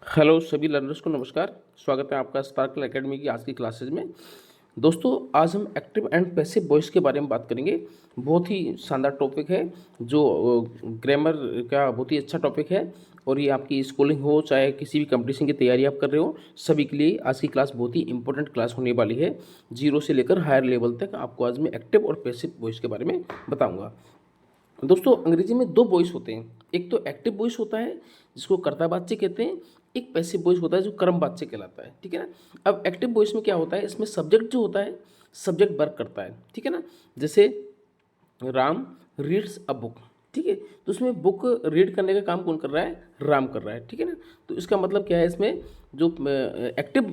Hello सभी learners को नमस्कार। स्वागत है आपका स्पार्कल एकेडमी की आज की क्लासेज में। दोस्तों, आज हम एक्टिव एंड पैसिव वॉइस के बारे में बात करेंगे। बहुत ही शानदार टॉपिक है जो ग्रामर का बहुत ही अच्छा टॉपिक है और ये आपकी स्कूलिंग हो चाहे किसी भी कंपटीशन की तैयारी आप कर रहे हो, सभी के लिए आज की क्लास बहुत ही इंपॉर्टेंट क्लास होने वाली है। जीरो से लेकर हायर लेवल तक आपको आज मैं एक्टिव और पैसिव वॉइस के बारे में बताऊँगा। दोस्तों, अंग्रेजी में दो वॉइस होते हैं। एक तो एक्टिव वॉइस होता है जिसको कर्तावाच्य कहते हैं, एक पैसिव वॉइस होता है जो कर्मवाच्य कहलाता है। ठीक है ना। अब एक्टिव वॉइस में क्या होता है, इसमें सब्जेक्ट जो होता है सब्जेक्ट वर्क करता है। ठीक है ना। जैसे राम रीड्स अ बुक। ठीक है, तो उसमें बुक रीड करने का काम कौन कर रहा है, राम कर रहा है। ठीक है ना। तो इसका मतलब क्या है, इसमें जो एक्टिव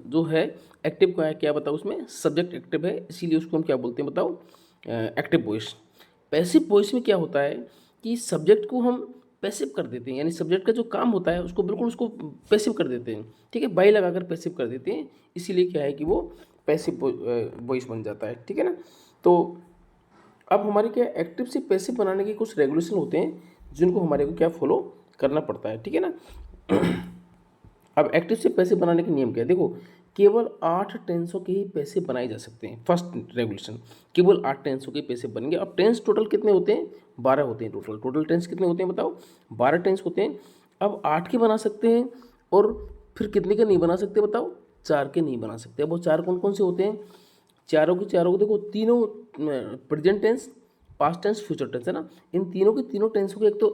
जो है, एक्टिव का है क्या बताओ, उसमें सब्जेक्ट एक्टिव है, इसीलिए उसको हम क्या बोलते हैं बताओ, एक्टिव वॉइस। पैसिव वॉइस में क्या होता है कि सब्जेक्ट को हम पैसिव कर देते हैं, यानी सब्जेक्ट का जो काम होता है उसको बिल्कुल उसको पैसिव कर देते हैं। ठीक है, बाई लगाकर पैसिव कर देते हैं, इसीलिए क्या है कि वो पैसिव वॉइस बन जाता है। ठीक है ना। तो अब हमारे क्या एक्टिव से पैसिव बनाने के कुछ रेगुलेशन होते हैं जिनको हमारे को क्या फॉलो करना पड़ता है। ठीक है ना। अब एक्टिव से पैसिव बनाने के नियम क्या है, देखो केवल 8 टेंसों के ही पैसे बनाए जा सकते हैं। फर्स्ट रेगुलेशन, केवल 8 टेंसों के पैसे बनेंगे। अब टेंस टोटल कितने होते हैं, 12 होते हैं। टोटल टेंस कितने होते हैं बताओ, 12 टेंस होते हैं। अब 8 के बना सकते हैं और फिर कितने के नहीं बना सकते बताओ, 4 के नहीं बना सकते। अब वो 4 कौन कौन से होते हैं, चारों के चारों को देखो, तीनों present tense, past tense, future tense है ना। इन तीनों के तीनों टेंसों के एक तो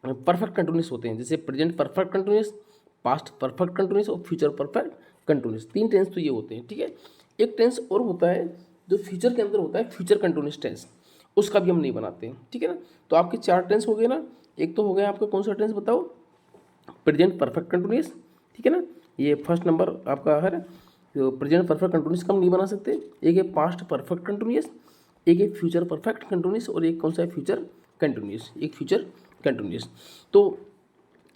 परफेक्ट कंटिन्यूस होते हैं, जैसे present perfect continuous, past perfect continuous और फ्यूचर परफेक्ट कंटिन्यूस। 3 टेंस तो ये होते हैं। ठीक है, एक टेंस और होता है जो फ्यूचर के अंदर होता है, फ्यूचर कंटिन्यूस टेंस, उसका भी हम नहीं बनाते हैं। ठीक है ना। तो आपके 4 टेंस हो गए ना। एक तो हो गया आपका कौन सा टेंस बताओ, प्रेजेंट परफेक्ट कंटिन्यूस। ठीक है ना, ये फर्स्ट नंबर आपका है। तो प्रेजेंट परफेक्ट कंटिन्यूस का हम नहीं बना सकते। एक है पास्ट परफेक्ट कंटिन्यूस, एक है फ्यूचर परफेक्ट कंटिन्यूस और एक कौन सा है, फ्यूचर कंटिन्यूस, एक फ्यूचर कंटिन्यूस। तो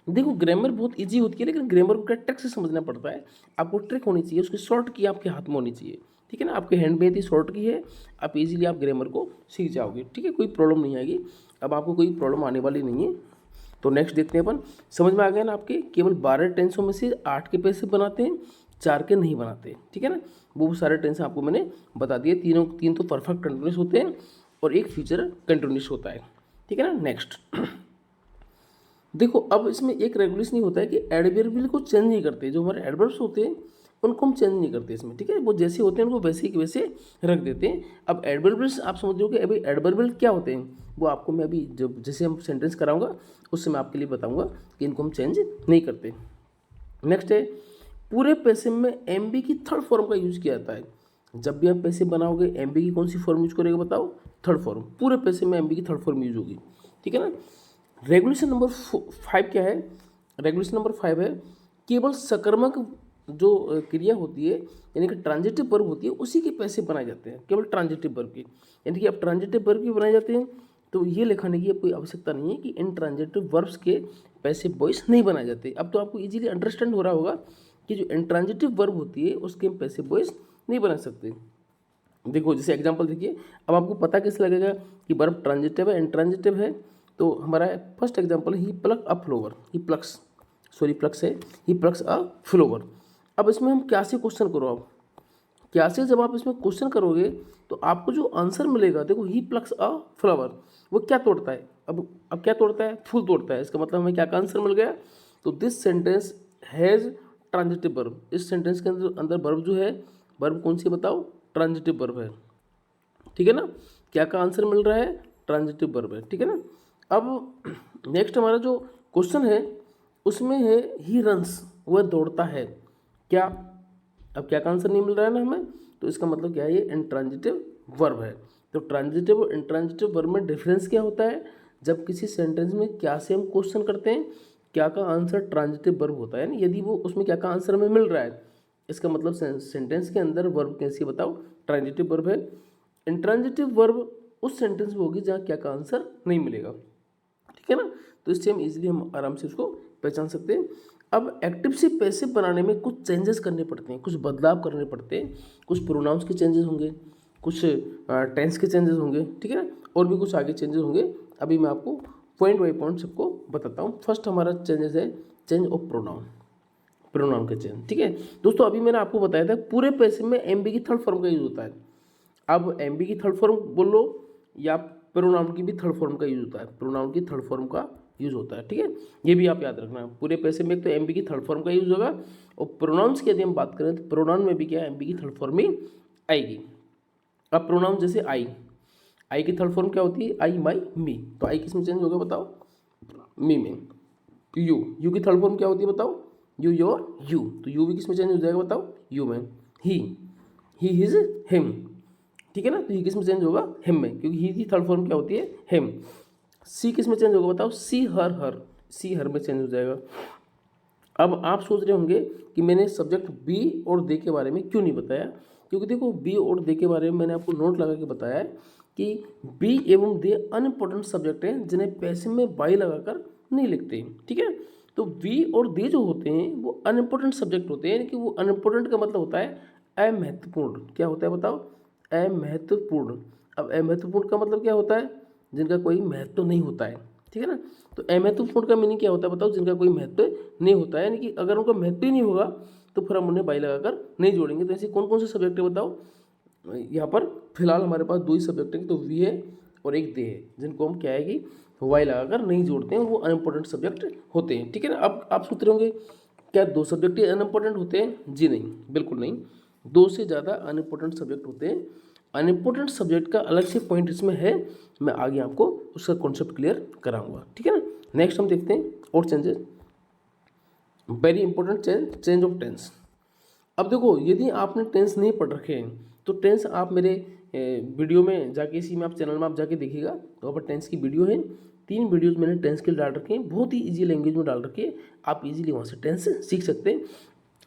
देखो ग्रामर बहुत इजी होती है, लेकिन ग्रामर को क्या ट्रिक से समझना पड़ता है। आपको ट्रिक होनी चाहिए, उसकी शॉर्ट की आपके हाथ में होनी चाहिए। ठीक है ना, आपके हैंड में यदि शॉर्ट की है, आप इजीली आप ग्रामर को सीख जाओगे। ठीक है, कोई प्रॉब्लम नहीं आएगी। अब आपको कोई प्रॉब्लम आने वाली नहीं है। तो नेक्स्ट देखते हैं अपन। समझ में आ गया ना आपके, केवल 12 टेंसों में से 8 के पैसे बनाते हैं, 4 के नहीं बनाते। ठीक है ना, वो सारे टेंस आपको मैंने बता दिए। तीन तो परफेक्ट कंटिन्यूस होते हैं और एक फ्यूचर कंटिन्यूस होता है। ठीक है ना। नेक्स्ट देखो, अब इसमें एक रेगुलेशन ही होता है कि एडवर्बियल को चेंज नहीं करते। जो हमारे एडवर्ब्स होते हैं उनको हम चेंज नहीं करते इसमें। ठीक है, वो जैसे होते हैं उनको वैसे ही वैसे रख देते हैं। अब एडवर्बियल्स आप समझ रहे हो कि अभी एडवर्बियल क्या होते हैं, वो आपको मैं अभी जब जैसे हम सेंटेंस कराऊंगा उससे मैं आपके लिए बताऊंगा कि इनको हम चेंज नहीं करते। नेक्स्ट है, पूरे पैसे में एम बी की थर्ड फॉर्म का यूज किया जाता है। जब भी आप पैसे बनाओगे एम बी की कौन सी फॉर्म यूज करेगा बताओ, थर्ड फॉर्म। पूरे पैसे में एम बी की थर्ड फॉर्म यूज होगी। ठीक है ना। रेगुलेशन नंबर 5 क्या है, रेगुलेशन नंबर 5 है, केवल सकर्मक जो क्रिया होती है यानी कि ट्रांजिटिव वर्ब होती है उसी के पैसे बनाए जाते हैं, केवल ट्रांजिटिव वर्ब की। यानी कि अब ट्रांजिटिव वर्ब भी बनाए जाते हैं, तो ये लिखाने की अब कोई आवश्यकता नहीं है कि इन ट्रांजिटिव वर्ब्स के पैसिव वॉइस नहीं बनाए जाते। अब तो आपको इजीली अंडरस्टैंड हो रहा होगा कि जो इंट्रांजिटिव वर्ब होती है उसके हम पैसिव वॉइस नहीं बना सकते। देखो जैसे एग्जांपल देखिए, अब आपको पता कैसे लगेगा कि वर्ब ट्रांजिटिव है इंट्रांजिटिव है। तो हमारा फर्स्ट एग्जांपल, ही प्लक अ फ्लोवर, ही प्लक्स, सॉरी प्लक्स है, ही प्लक्स अ फ्लोवर। अब इसमें हम क्या से क्वेश्चन करो, अब क्या से जब आप इसमें क्वेश्चन करोगे तो आपको जो आंसर मिलेगा, देखो ही प्लक्स अ फ्लावर, वो क्या तोड़ता है, अब क्या तोड़ता है, फूल तोड़ता है। इसका मतलब हमें क्या का आंसर मिल गया। तो this sentence has transitive verb. इस सेंटेंस के अंदर अंदर वर्ब जो है, वर्ब कौन सी बताओ, ट्रांजिटिव वर्ब है। ठीक है ना, क्या का आंसर मिल रहा है, ट्रांजिटिव वर्ब है। ठीक है ना। अब नेक्स्ट हमारा जो क्वेश्चन है उसमें है ही रन्स, वह दौड़ता है क्या। अब क्या का आंसर नहीं मिल रहा है ना हमें, तो इसका मतलब क्या है, ये इंट्रांजिटिव वर्ब है। तो ट्रांजिटिव और इंट्रांजिटिव वर्ब में डिफरेंस क्या होता है, जब किसी सेंटेंस में क्या से हम क्वेश्चन करते हैं, क्या का आंसर ट्रांजिटिव वर्ब होता है ना, यदि वो उसमें क्या का आंसर हमें मिल रहा है, इसका मतलब सेंटेंस के अंदर वर्ब कैसी बताओ, ट्रांजिटिव वर्ब है। इंट्रांजिटिव वर्ब उस सेंटेंस में होगी जहाँ क्या का आंसर नहीं मिलेगा। ठीक है ना। तो इससे हम आराम से उसको पहचान सकते हैं। अब एक्टिव से पैसिव बनाने में कुछ चेंजेस करने पड़ते हैं, कुछ बदलाव करने पड़ते हैं। कुछ प्रोनाउंस के चेंजेस होंगे, कुछ टेंस के चेंजेस होंगे। ठीक है ना, और भी कुछ आगे चेंजेस होंगे। अभी मैं आपको पॉइंट बाई पॉइंट सबको बताता हूँ। फर्स्ट हमारा चेंजेस है चेंज ऑफ प्रोनाउन, प्रोनाउन का चेंज। ठीक है दोस्तों, अभी मैंने आपको बताया था पूरे पैसे में एम बी की थर्ड फॉर्म का यूज होता है। अब एम बी की थर्ड फॉर्म बोल लो या प्रोनाउन की भी थर्ड फॉर्म का यूज होता है, प्रोनाउन की थर्ड फॉर्म का यूज होता है। ठीक है, ये भी आप याद रखना, पूरे पैसे में तो एम बी की थर्ड फॉर्म का यूज होगा, और प्रोनाउंस की यदि हम बात करें तो प्रोनाउन में भी क्या एम बी की थर्ड फॉर्म ही आएगी। अब प्रोनाउन जैसे आई की थर्ड फॉर्म क्या होती है, आई माई मी, तो आई किस में चेंज होगा बताओ, मी में। यू की थर्ड फॉर्म क्या होती है बताओ, यू योर यू, तो यू भी किस में चेंज हो जाएगा बताओ, यू में। ही हिज हिम, ठीक है ना, तो ही किस में चेंज होगा, हिम में, क्योंकि ही की थर्ड फॉर्म क्या होती है, हिम। सी किस में चेंज होगा बताओ, सी हर, सी हर में चेंज हो जाएगा। अब आप सोच रहे होंगे कि मैंने सब्जेक्ट बी और दे के बारे में क्यों नहीं बताया, क्योंकि देखो बी और दे के बारे में मैंने आपको नोट लगा के बताया है कि बी एवं दे अनइम्पोर्टेंट सब्जेक्ट हैं जिन्हें पैसे में बाई लगाकर नहीं लिखते। ठीक है, तो बी और दे जो होते हैं वो अनइम्पोर्टेंट सब्जेक्ट होते हैं, यानी कि वो अनइम्पोर्टेंट का मतलब होता है अमहत्वपूर्ण। क्या होता है बताओ, अमहत्वपूर्ण। अब अमहत्वपूर्ण का मतलब क्या होता है, जिनका कोई महत्व नहीं होता है। ठीक है ना, तो अमहत्वपूर्ण का मीनिंग क्या होता है बताओ, जिनका कोई महत्व नहीं होता है, यानी कि अगर उनका महत्व ही नहीं होगा तो फिर हम उन्हें बाई लगाकर नहीं जोड़ेंगे। तो ऐसे कौन कौन से सब्जेक्ट है बताओ, यहाँ पर फिलहाल हमारे पास दो ही सब्जेक्ट है, तो वी है और एक दे है, जिनको हम क्या है कि वाई लगाकर नहीं जोड़ते हैं, वो अनइम्पोर्टेंट सब्जेक्ट होते हैं। ठीक है ना, अब आप सोच रहे होंगे क्या दो सब्जेक्ट ही अनइम्पोर्टेंट होते हैं, जी नहीं, बिल्कुल नहीं, दो से ज़्यादा अनइम्पोर्टेंट सब्जेक्ट होते हैं। अनइम्पोर्टेंट सब्जेक्ट का अलग से पॉइंट इसमें है, मैं आगे आपको उसका कॉन्सेप्ट क्लियर कराऊंगा। ठीक है ना, नेक्स्ट हम देखते हैं और changes, very important change of tense. अब देखो यदि आपने टेंस नहीं पढ़ रखे हैं तो टेंस आप मेरे वीडियो में जाके, इसी में आप चैनल में आप जाके देखिएगा, तो वहाँ पर टेंस की वीडियो है, 3 वीडियोस मैंने टेंस के लिए डाल रखे हैं, बहुत ही इजी लैंग्वेज में डाल रखे हैं, आप इजीली वहाँ से टेंस सीख सकते हैं।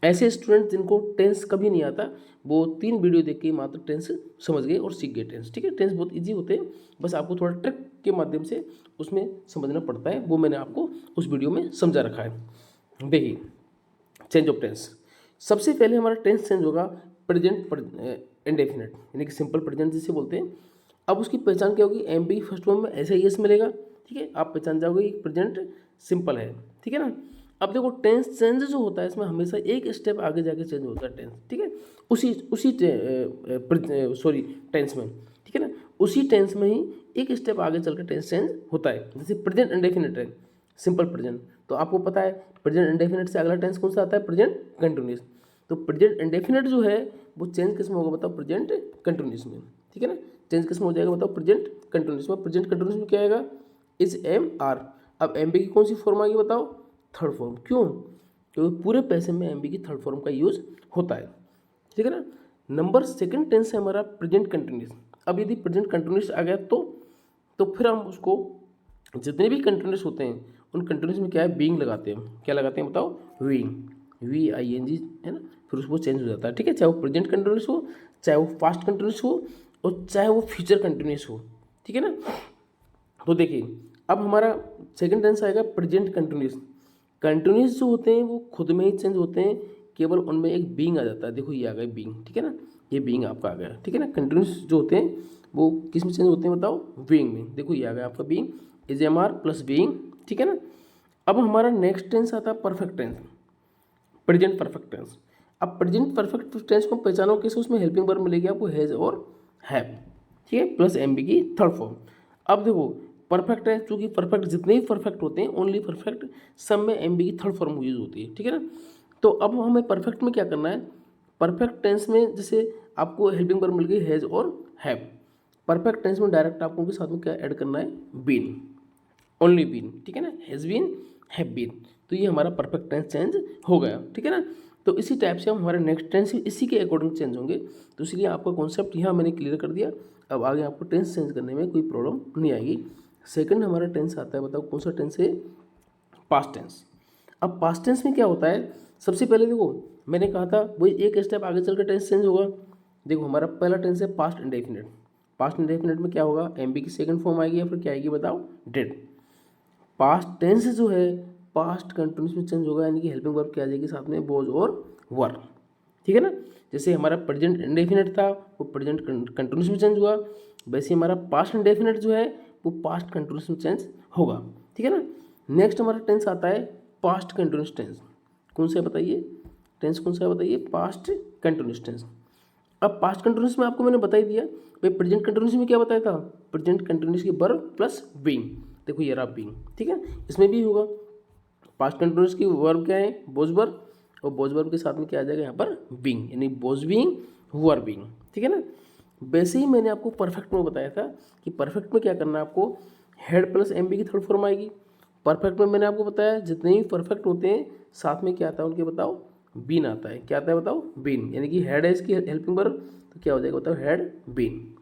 ऐसे स्टूडेंट जिनको टेंस कभी नहीं आता वो 3 वीडियो देख के मात्र टेंस समझ गए और सीख गए टेंस। ठीक है, टेंस बहुत इजी होते हैं, बस आपको थोड़ा ट्रिक के माध्यम से उसमें समझना पड़ता है, वो मैंने आपको उस वीडियो में समझा रखा है। देखिए चेंज ऑफ टेंस, सबसे पहले हमारा टेंस चेंज होगा प्रेजेंट इंडेफिनिट, यानी कि सिंपल प्रेजेंट जिसे बोलते हैं। अब उसकी पहचान क्या होगी, एम बी फर्स्ट फॉर्म में ऐसा ही एस मिलेगा। ठीक है, आप पहचान जाओगे प्रेजेंट सिंपल है। ठीक है ना, अब देखो टेंस चेंज जो होता है इसमें हमेशा एक स्टेप आगे जाके चेंज होता है टेंस। ठीक है, उसी टेंस में, ठीक है ना, उसी टेंस में ही एक स्टेप आगे चलकर टेंस चेंज होता है। जैसे प्रेजेंट इंडेफिनिट है, सिंपल प्रेजेंट, तो आपको पता है प्रेजेंट इंडेफिनिट से अगला टेंस कौन सा आता है, प्रेजेंट कंटिन्यूस। तो प्रेजेंट इंडेफिनिट जो है वो चेंज किस में होगा बताओ, प्रेजेंट कंटिन्यूस में। ठीक है ना, चेंज किस में हो जाएगा बताओ, प्रेजेंट कंटिन्यूस में। प्रेजेंट कंटिन्यूस में क्या आएगा, इज एम आर। अब एम बी की कौन सी फॉर्म आएगी बताओ, थर्ड फॉर्म। क्यों, क्योंकि पूरे पैसे में एम बी की थर्ड फॉर्म का यूज होता है। ठीक है ना, नंबर सेकंड टेंस है हमारा प्रेजेंट कंटिन्यूस। अब यदि प्रेजेंट कंटिन्यूस आ गया तो फिर हम उसको जितने भी कंटिन्यूस होते हैं उन कंटिन्यूस में क्या है, बीइंग लगाते हैं। क्या लगाते हैं बताओ, वी आई एन जी, है ना, फिर उसको चेंज हो जाता है। ठीक है, चाहे वो प्रेजेंट कंटिन्यूस हो, चाहे वो पास्ट कंटिन्यूस हो, और चाहे वो फ्यूचर कंटिन्यूस हो। ठीक है ना, तो देखिए अब हमारा सेकंड टेंस आएगा प्रेजेंट कंटिन्यूस। कंटिन्यूस जो होते हैं वो खुद में ही चेंज होते हैं, केवल उनमें एक बीइंग आ जाता है। देखो ये आ गया बीइंग, ठीक है ना, ये बीइंग आपका आ गया। ठीक है ना, कंटिन्यूस जो होते हैं वो किस में चेंज होते हैं बताओ, बीइंग में। देखो ये आ गया आपका being, is am are plus being. ठीक है ना, अब हमारा नेक्स्ट टेंस आता है perfect tense, present perfect tense. अब प्रेजेंट परफेक्ट टेंस को पहचानो कैसे, उसमें हेल्पिंग वर्ब मिलेगी आपको हैज़ और हैव। ठीक है, प्लस एम बी की थर्ड फॉर्म। अब देखो परफेक्ट है, चूंकि परफेक्ट जितने भी परफेक्ट होते हैं ओनली परफेक्ट, सब में एम बी की थर्ड फॉर्म यूज होती है। ठीक है ना, तो अब हमें परफेक्ट में क्या करना है, परफेक्ट टेंस में जैसे आपको हेल्पिंग वर्ब मिल गई हैज़ और हैव, परफेक्ट टेंस में डायरेक्ट आपको उनके साथ में क्या ऐड करना है, बीन, ओनली बीन। ठीक है ना, हैज़ बीन, हैव बीन, तो ये हमारा परफेक्ट टेंस चेंज हो गया। ठीक है ना, तो इसी टाइप से हम हमारे नेक्स्ट टेंस इसी के अकॉर्डिंग चेंज होंगे। तो इसलिए आपका कॉन्सेप्ट यहाँ मैंने क्लियर कर दिया, अब आगे आपको टेंस चेंज करने में कोई प्रॉब्लम नहीं आएगी। सेकंड हमारा टेंस आता है, बताओ कौन सा टेंस है, पास्ट टेंस। अब पास्ट टेंस में क्या होता है, सबसे पहले देखो मैंने कहा था वही एक स्टेप आगे चलकर टेंस चेंज होगा। देखो हमारा पहला टेंस है पास्ट इंडेफिनिट। पास्ट इंडेफिनिट में क्या होगा, एम बी की सेकंड फॉर्म आएगी या फिर क्या आएगी बताओ, डिड। पास्ट टेंस जो है पास्ट कंटिन्यूस में चेंज होगा, यानी कि हेल्पिंग वर्ब क्या आ जाएगी साथ में, वॉज और वर। ठीक है ना, जैसे हमारा प्रेजेंट इंडेफिनिट था वो प्रेजेंट कंटिन्यूस में चेंज हुआ, वैसे हमारा पास्ट इंडेफिनिट जो है वो पास्ट कंटिन्यूस में चेंज होगा। ठीक है ना, नेक्स्ट हमारा टेंस आता है पास्ट कंटिन्यूस टेंस। कौन सा है बताइए, टेंस कौन सा है बताइए, पास्ट कंटिन्यूस टेंस। अब पास्ट कंटिन्यूस में आपको मैंने बता ही दिया भाई, प्रेजेंट कंटिन्यूस में क्या बताया था, प्रेजेंट कंटिन्यूस की वर्ब प्लस बीइंग। देखो ये रहा बीइंग, ठीक है, इसमें भी होगा। पास्ट कंटिन्यूस की वर्ब क्या है, बोज वर्ब, और बोज वर्ब के साथ में क्या आ जाएगा यहाँ पर बीइंग, यानी बोज बीइंग हुआ बीइंग, ठीक है ना। वैसे ही मैंने आपको परफेक्ट में बताया था कि परफेक्ट में क्या करना है आपको, हेड प्लस एम बी की थर्ड फॉर्म आएगी। परफेक्ट में मैंने आपको बताया जितने भी परफेक्ट होते हैं साथ में क्या आता है उनके बताओ, बीन आता है। क्या आता है बताओ, बीन, यानी कि हेड है इसकी हेल्पिंग वर्ब, तो क्या हो जाएगा बताओ, हेड बीन,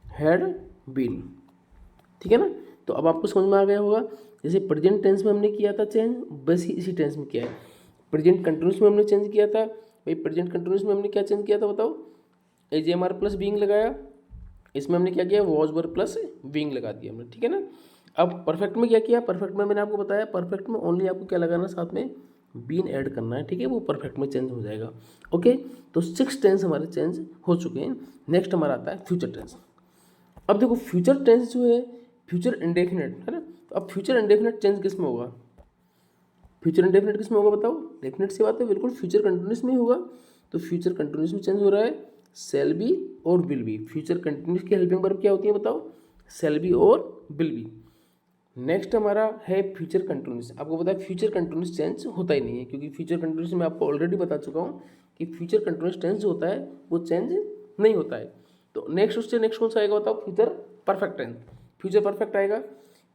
हेड बीन, ठीक है ना। तो अब आपको समझ में आ गया होगा, जैसे प्रेजेंट टेंस में हमने किया था चेंज, बस ही इसी टेंस में किया है। प्रेजेंट कंटिन्यूस में हमने चेंज किया था भाई, प्रेजेंट कंटिन्यूस में हमने क्या चेंज किया था बताओ, एजेएमआर प्लस बीइंग लगाया। इसमें हमने क्या किया, वॉज वर्ब प्लस बीइंग लगा दिया हमने, ठीक है ना। अब परफेक्ट में क्या किया, परफेक्ट में मैंने आपको बताया, परफेक्ट में ओनली आपको क्या लगाना साथ में, बीन ऐड करना है, ठीक है, वो परफेक्ट में चेंज हो जाएगा। ओके, तो 6 टेंस हमारे चेंज हो चुके हैं। नेक्स्ट हमारा आता है फ्यूचर टेंस। अब देखो फ्यूचर टेंस जो है, फ्यूचर इंडेफिनिट है ना, तो अब फ्यूचर इंडेफिनिट चेंज किस में होगा, फ्यूचर इंडेफिनिट किस में होगा बताओ, डेफिनेट सी बात है, बिल्कुल फ्यूचर कंटिन्यूस में होगा। तो फ्यूचर कंटिन्यूस में चेंज हो रहा है, शैल बी और विल बी। फ्यूचर कंटिन्यूस की हेल्पिंग वर्ब क्या होती है बताओ, शैल बी और विल बी। नेक्स्ट हमारा है फ्यूचर कंटिन्यूस। आपको पता है फ्यूचर कंटिन्यूस चेंज होता ही नहीं है, क्योंकि फ्यूचर कंटिन्यूस में आपको ऑलरेडी बता चुका हूँ कि फ्यूचर कंटिन्यूस टेंस जो होता है वो चेंज नहीं होता है। तो नेक्स्ट उससे नेक्स्ट कौन सा आएगा बताओ, future perfect tense. Future perfect आएगा।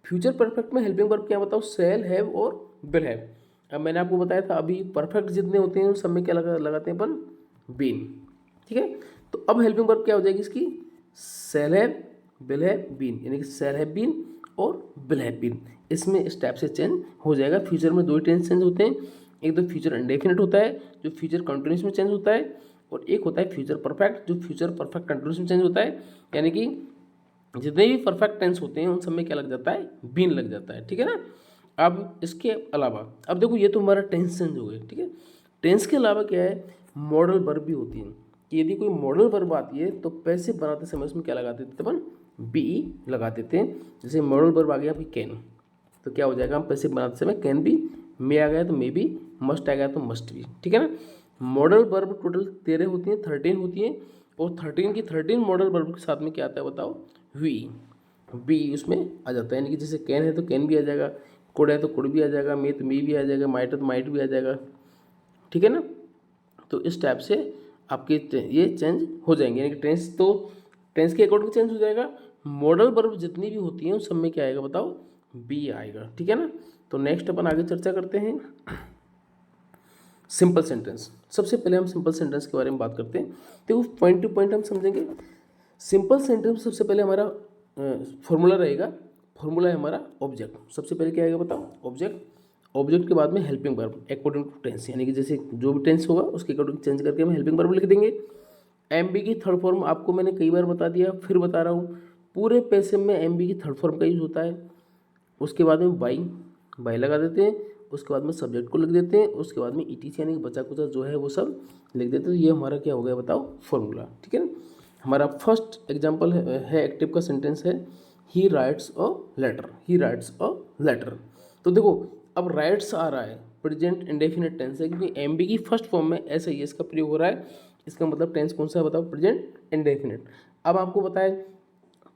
फ्यूचर परफेक्ट में हेल्पिंग वर्ब क्या बताओ, शैल, हैव और विल हैव। अब मैंने आपको बताया था अभी परफेक्ट जितने होते हैं उन सब में क्या लगाते हैं अपन, बीन, ठीक है। तो अब हेल्पिंग वर्ब क्या हो जाएगी इसकी, shall have, will have, been, यानी कि शैल हैव बीन और विल हैव बीन। इसमें इस टाइप से चेंज हो जाएगा। फ्यूचर में 2 ही टेंस चेंज होते हैं, एक तो फ्यूचर इंडेफिनिट होता है जो फ्यूचर कंटिन्यूस में चेंज होता है, और एक होता है फ्यूचर परफेक्ट जो फ्यूचर परफेक्ट कंटिन्यूस में चेंज होता है। यानी कि जितने भी परफेक्ट टेंस होते हैं उन सब में क्या लग जाता है, बीन लग जाता है, ठीक है ना। अब इसके अलावा अब देखो ये तो हमारा टेंस चेंज हो गए, ठीक है। टेंस के अलावा क्या है, मॉडल वर्ब भी होती है कि यदि कोई मॉडल वर्ब आती है तो पैसिव बनाते समय उसमें क्या लगा देते अपन, बी लगा देते हैं। जैसे मॉडल वर्ब आ गया अभी कैन, तो क्या हो जाएगा, हम पैसिव बनाते समय कैन बी, मे आ गया तो मे बी, मस्ट आ गया तो मस्ट बी, ठीक है ना। मॉडल वर्ब टोटल 13 होती हैं, 13 होती हैं, और 13 की 13 मॉडल वर्ब के साथ में क्या आता है बताओ, वी, बी उसमें आ जाता है। यानी कि जैसे कैन है तो कैन भी आ जाएगा, कुड है तो कुड भी आ जाएगा, मे तो मे भी आ जाएगा, माइट है तो माइट भी आ जाएगा, ठीक है ना। तो इस टाइप से आपके ये चेंज हो जाएंगे, यानी कि टेंस तो टेंस के अकॉर्डिंग चेंज हो जाएगा। मॉडल वर्ब जितनी भी होती हैं उस सब में क्या आएगा बताओ, बी आएगा, ठीक है ना। तो नेक्स्ट अपन आगे चर्चा करते हैं सिंपल सेंटेंस। सबसे पहले हम सिंपल सेंटेंस के बारे में बात करते हैं, तो पॉइंट टू पॉइंट हम समझेंगे। सिंपल सेंटेंस सबसे पहले हमारा फॉर्मूला रहेगा, फॉर्मूला है हमारा ऑब्जेक्ट। सबसे पहले क्या आएगा बताओ, ऑब्जेक्ट। ऑब्जेक्ट के बाद में helping verb according to tense, यानी कि जैसे जो भी टेंस होगा उसके अकॉर्डिंग चेंज करके हम हेल्पिंग वर्ब लिख देंगे। एम बी की थर्ड फॉर्म आपको मैंने कई बार बता दिया, फिर बता रहा हूँ, पूरे पैसिव में एम बी की थर्ड फॉर्म का यूज होता है। उसके बाद में बाई, बाई लगा देते हैं, उसके बाद में सब्जेक्ट को लिख देते हैं, उसके बाद में ईटीसी यानी कि बचा कुचा जो है वो सब लिख देते हैं। तो ये हमारा क्या हो गया बताओ, फॉर्मूला, ठीक है ना। हमारा फर्स्ट एग्जाम्पल है एक्टिव का सेंटेंस है, he writes a letter, he writes a letter. तो देखो अब राइट्स आ रहा है, प्रेजेंट इंडेफिनिट टेंस है, क्योंकि एम बी की फर्स्ट फॉर्म में ऐसा ही इसका प्रयोग हो रहा है। इसका मतलब टेंस कौन सा है बताओ, प्रेजेंट इंडेफिनिट। अब आपको बताएं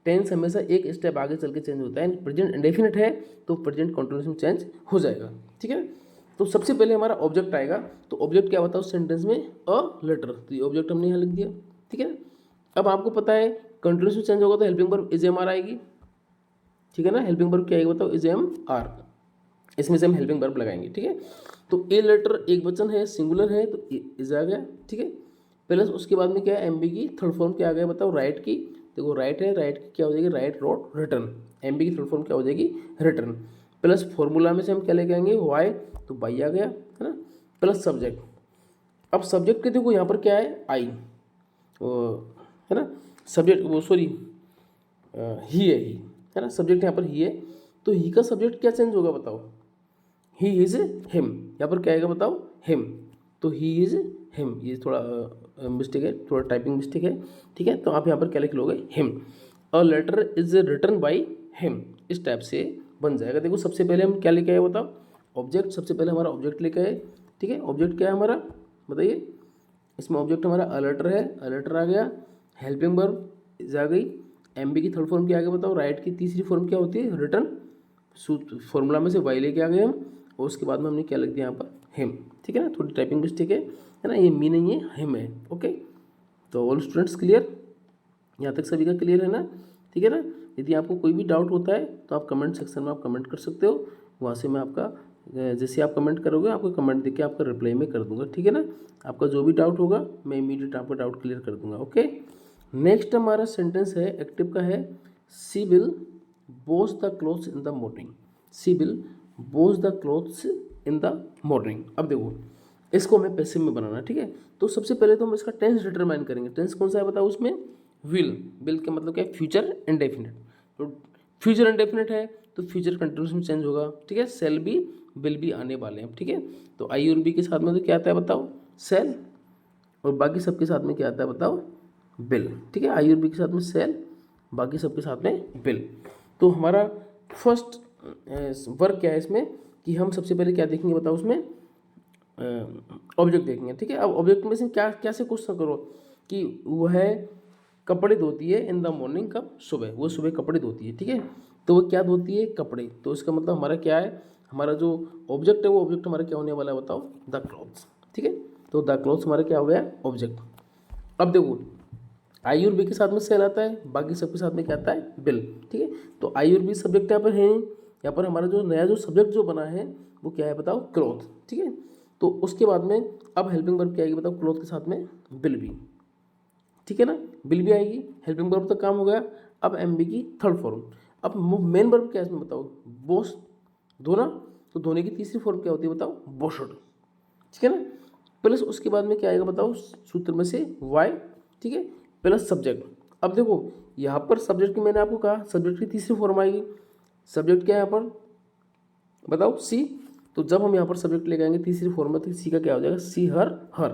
टेंस हमेशा एक स्टेप आगे चल के चेंज होता है, प्रेजेंट इंडेफिनिट है तो प्रेजेंट कंटिन्यूस में चेंज हो जाएगा, ठीक है। तो सबसे पहले हमारा ऑब्जेक्ट आएगा, तो ऑब्जेक्ट क्या बताओ सेंटेंस में, अ लेटर, तो ये ऑब्जेक्ट हमने यहाँ लिख दिया, ठीक है। अब आपको पता है कंटिन्यूस में चेंज होगा तो helping verb is am are आएगी, ठीक है ना। हेल्पिंग वर्ब क्या आएगा बताओ, इज एम आर, इसमें से हम हेल्पिंग वर्ब लगाएंगे, ठीक है। तो ए लेटर एक वचन है, सिंगुलर है, तो इज आ गया, ठीक है। प्लस उसके बाद में क्या है, एम बी की थर्ड फॉर्म क्या आ गया बताओ, राइट की। देखो राइट है, राइट की क्या हो जाएगी, write wrote written. M V की थर्ड फॉर्म क्या हो जाएगी, रिटर्न। प्लस फॉर्मूला में से हम क्या लेके आएंगे, वाई, तो बाई आ गया, है ना। प्लस सब्जेक्ट, अब सब्जेक्ट के देखो यहाँ पर क्या है, आई, है ना। सब्जेक्ट वो सॉरी ही है ना, सब्जेक्ट यहाँ पर ही है, तो ही का सब्जेक्ट क्या चेंज होगा बताओ, ही इज हिम, यहाँ पर क्या आएगा बताओ, हिम, तो ही इज हिम। ये थोड़ा मिस्टेक है, थोड़ा टाइपिंग मिस्टेक है, ठीक है। तो आप यहाँ पर क्या लिख लोगे, him. A letter is written by him, इस टाइप से बन जाएगा। देखो सबसे पहले हम क्या लेके आए बताओ, ऑब्जेक्ट सबसे पहले हमारा ऑब्जेक्ट लेके आए, ठीक है। ऑब्जेक्ट क्या है हमारा, बताइए। इसमें ऑब्जेक्ट हमारा अलर्टर है, अलर्टर आ गया, हेल्पिंग वर्ब आ गई, एम बी की थर्ड फॉर्म क्या आ गया बताओ, राइट की तीसरी फॉर्म क्या होती है, रिटर्न। फॉर्मूला में से वाई लेके आ गए हम, और उसके बाद में हमने क्या लिख दिया यहाँ पर, हिम, ठीक है ना। थोड़ी टाइपिंग मिस्टेक है ना, ये मी नहीं है, हिम है, ओके। तो ऑल स्टूडेंट्स क्लियर, यहाँ तक सभी का क्लियर है ना, ठीक है ना। यदि आपको कोई भी डाउट होता है तो आप कमेंट सेक्शन में आप कमेंट कर सकते हो, वहाँ से मैं आपका जैसे आप कमेंट करोगे आपको कमेंट देके आपका रिप्लाई में कर दूंगा, ठीक है ना। आपका जो भी डाउट होगा मैं इमीडिएट आपका डाउट क्लियर कर दूंगा, ओके। नेक्स्ट हमारा सेंटेंस है एक्टिव का है, she will wash the clothes in the morning, she will wash the clothes in the morning. अब देखो इसको हमें पैसिव में बनाना, ठीक है। तो सबसे पहले तो हम इसका टेंस डिटरमाइन करेंगे, टेंस कौन सा है बताओ उसमें, विल का मतलब क्या है, फ्यूचर इंडेफिनिट। तो फ्यूचर इंडेफिनिट है तो फ्यूचर कंटिन्यूस में चेंज होगा, ठीक है। सेल भी विल भी आने वाले हैं, ठीक है। तो आई और बी के साथ में तो क्या आता है बताओ, सेल, और बाकी सबके साथ में क्या आता है बताओ, बिल, ठीक है। आई और बी के साथ में सेल, बाकी सबके साथ में बिल। तो हमारा फर्स्ट वर्क क्या है इसमें कि हम सबसे पहले क्या देखेंगे बताओ, उसमें ऑब्जेक्ट देखेंगे, ठीक है। अब ऑब्जेक्ट में से क्या कैसे क्वेश्चन करो कि वह कपड़े धोती है इन द मॉर्निंग, कब, सुबह, वो सुबह कपड़े धोती है, ठीक है। तो वो क्या धोती है, कपड़े। तो इसका मतलब हमारा क्या है, हमारा जो ऑब्जेक्ट है वो ऑब्जेक्ट हमारा क्या होने वाला है बताओ, द क्लॉथ्स, ठीक है। तो द क्लॉथ्स हमारा क्या हो गया, ऑब्जेक्ट। अब देखो आई और बी के साथ में सेल आता है, बाकी सबके साथ में क्या आता है, बिल, ठीक है। तो आई और बी सब्जेक्ट यहाँ पर है, यहाँ पर हमारा जो नया जो सब्जेक्ट जो बना है वो क्या है बताओ, क्लॉथ, ठीक है। तो उसके बाद में अब हेल्पिंग वर्ब क्या आएगी बताओ, क्लॉथ के साथ में बिल भी, ठीक है ना, बिल भी आएगी, हेल्पिंग वर्ब तक काम हो गया। अब एम बी की थर्ड फॉर्म, अब मेन वर्ब क्या है इसमें बताओ, वॉश, धोना। तो धोने की तीसरी फॉर्म क्या होती है बताओ, वॉशड, ठीक है ना। प्लस उसके बाद में क्या आएगा बताओ, सूत्र में से वाई, ठीक है, प्लस सब्जेक्ट। अब देखो यहाँ पर सब्जेक्ट की मैंने आपको कहा सब्जेक्ट की तीसरी फॉर्म आएगी, सब्जेक्ट क्या है यहाँ पर बताओ, सी। तो जब हम यहाँ पर सब्जेक्ट लेके आएंगे तीसरी फॉर्म में तो सी का क्या हो जाएगा, सी हर, हर,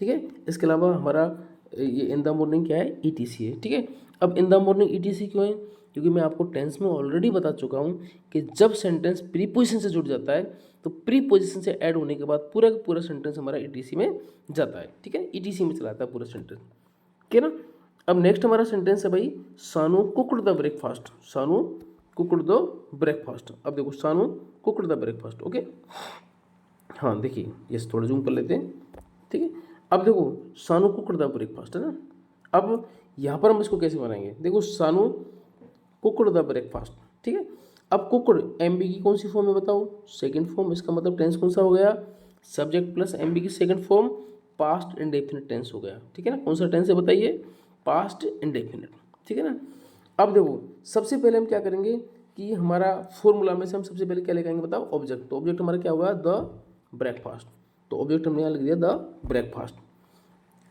ठीक है। इसके अलावा हमारा ये इन द मॉर्निंग क्या है, ईटीसी है, ठीक है। अब इन द मॉर्निंग ईटीसी क्यों है, क्योंकि मैं आपको टेंस में ऑलरेडी बता चुका हूँ कि जब सेंटेंस प्रीपोजिशन से जुड़ जाता है तो प्रीपोजिशन से ऐड होने के बाद पूरा का पूरा सेंटेंस हमारा ईटीसी में जाता है, ठीक है, ईटीसी में चलाता है पूरा सेंटेंस, ठीक है ना। अब नेक्स्ट हमारा सेंटेंस है भाई, सानू कुकड द ब्रेकफास्ट, सानू कुकड द ब्रेकफास्ट। अब देखो सानू कुकड द ब्रेकफास्ट, ओके। हाँ देखिए यस, थोड़ा जूम कर लेते हैं, ठीक है। अब देखो सानू कुकड द ब्रेकफास्ट है ना। अब यहाँ पर हम इसको कैसे बनाएंगे, देखो सानू कुकड द ब्रेकफास्ट, ठीक है। अब कुकड एम बी की कौन सी फॉर्म है बताओ, सेकंड फॉर्म। इसका मतलब टेंस कौन सा हो गया, सब्जेक्ट प्लस एम बी की second form, past indefinite tense हो गया, ठीक है ना। कौन सा टेंस है बताइए, पास्ट इंडेफिनिट, ठीक है ना। अब देखो सबसे पहले हम क्या करेंगे कि हमारा फॉर्मूला में से हम सबसे पहले क्या लेके आएंगे बताओ, ऑब्जेक्ट। तो ऑब्जेक्ट हमारा क्या होगा, द ब्रेकफास्ट। तो ऑब्जेक्ट हमने यहाँ लिख दिया द ब्रेकफास्ट।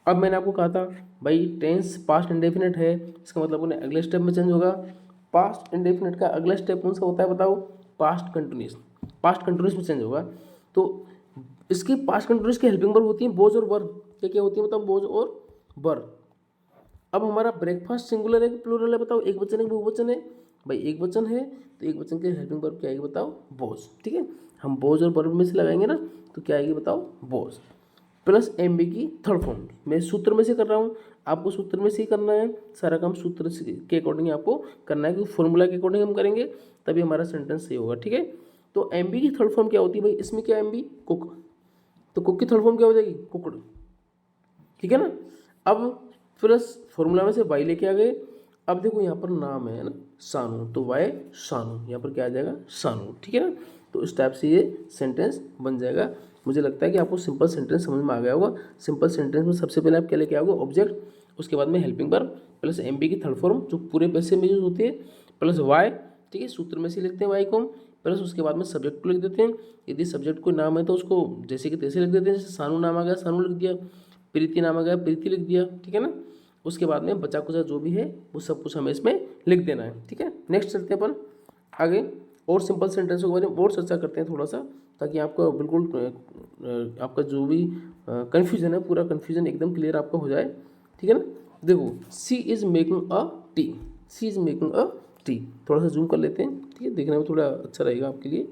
अब मैंने आपको कहा था भाई टेंस पास्ट इंडेफिनिट है, इसका मतलब उन्हें अगले स्टेप में चेंज होगा। पास्ट इंडेफिनिट का अगला स्टेप कौन सा होता है बताओ, पास्ट कंटिन्यूस, पास्ट कंटिन्यूस में चेंज होगा। तो इसकी पास्ट कंटिन्यूस की हेल्पिंग वर्ब होती है बोझ और वर, क्या क्या होती है बताओ, बोझ और वर। अब हमारा ब्रेकफास्ट सिंगुलर है कि प्लूरल है बताओ, एक वचन है कि बहुवचन है, भाई एक वचन है तो एक वचन के हेल्पिंग वर्ब क्या आएगी बताओ, बोझ, ठीक है। हम बोझ और वर्ब में से लगाएंगे ना तो क्या आएगी बताओ, बोझ, प्लस एम बी की थर्ड फॉर्म। मैं सूत्र में से कर रहा हूँ, आपको सूत्र में से ही करना है, सारा काम सूत्र के अकॉर्डिंग आपको करना है, क्योंकि फॉर्मूला के अकॉर्डिंग हम करेंगे तभी हमारा सेंटेंस सही होगा, ठीक है। तो एम बी की थर्ड फॉर्म क्या होती है भाई, इसमें क्या एम बी, कुक। तो कुक की थर्ड फॉर्म क्या हो जाएगी, कुकड, ठीक है ना। अब प्लस फॉर्मूला में से वाई लेके आ गए। अब देखो यहाँ पर नाम है ना सानू, तो वाई सानू, यहाँ पर क्या आ जाएगा, सानू, ठीक है ना। तो इस टाइप से ये सेंटेंस बन जाएगा। मुझे लगता है कि आपको सिंपल सेंटेंस समझ में आ गया होगा। सिंपल सेंटेंस में सबसे पहले आप क्या लेके आओगे, ऑब्जेक्ट, उसके बाद में helping verb plus M V की थर्ड फॉर्म जो पूरे पैसे में यूज होती है, प्लस वाई, ठीक है, सूत्र में से लिखते हैं वाई को, प्लस उसके बाद में सब्जेक्ट को लिख देते हैं। यदि सब्जेक्ट कोई नाम है तो उसको जैसे कि तैसे लिख देते हैं, जैसे सानू नाम आ गया सानू लिख दिया, प्रीति नाम आ गया प्रीति लिख दिया, ठीक है ना। उसके बाद में बचा कुचा जो भी है वो सब कुछ हमें इसमें लिख देना है, ठीक है। नेक्स्ट चलते हैं अपन आगे, और सिंपल सेंटेंसों के बारे में और चर्चा करते हैं थोड़ा सा, ताकि आपका बिल्कुल आपका जो भी कन्फ्यूजन है पूरा कन्फ्यूजन एकदम क्लियर आपका हो जाए, ठीक है ना। देखो she is making a tea, she is making a tea, थोड़ा सा जूम कर लेते हैं, ठीक है, देखने में थोड़ा अच्छा रहेगा आपके लिए।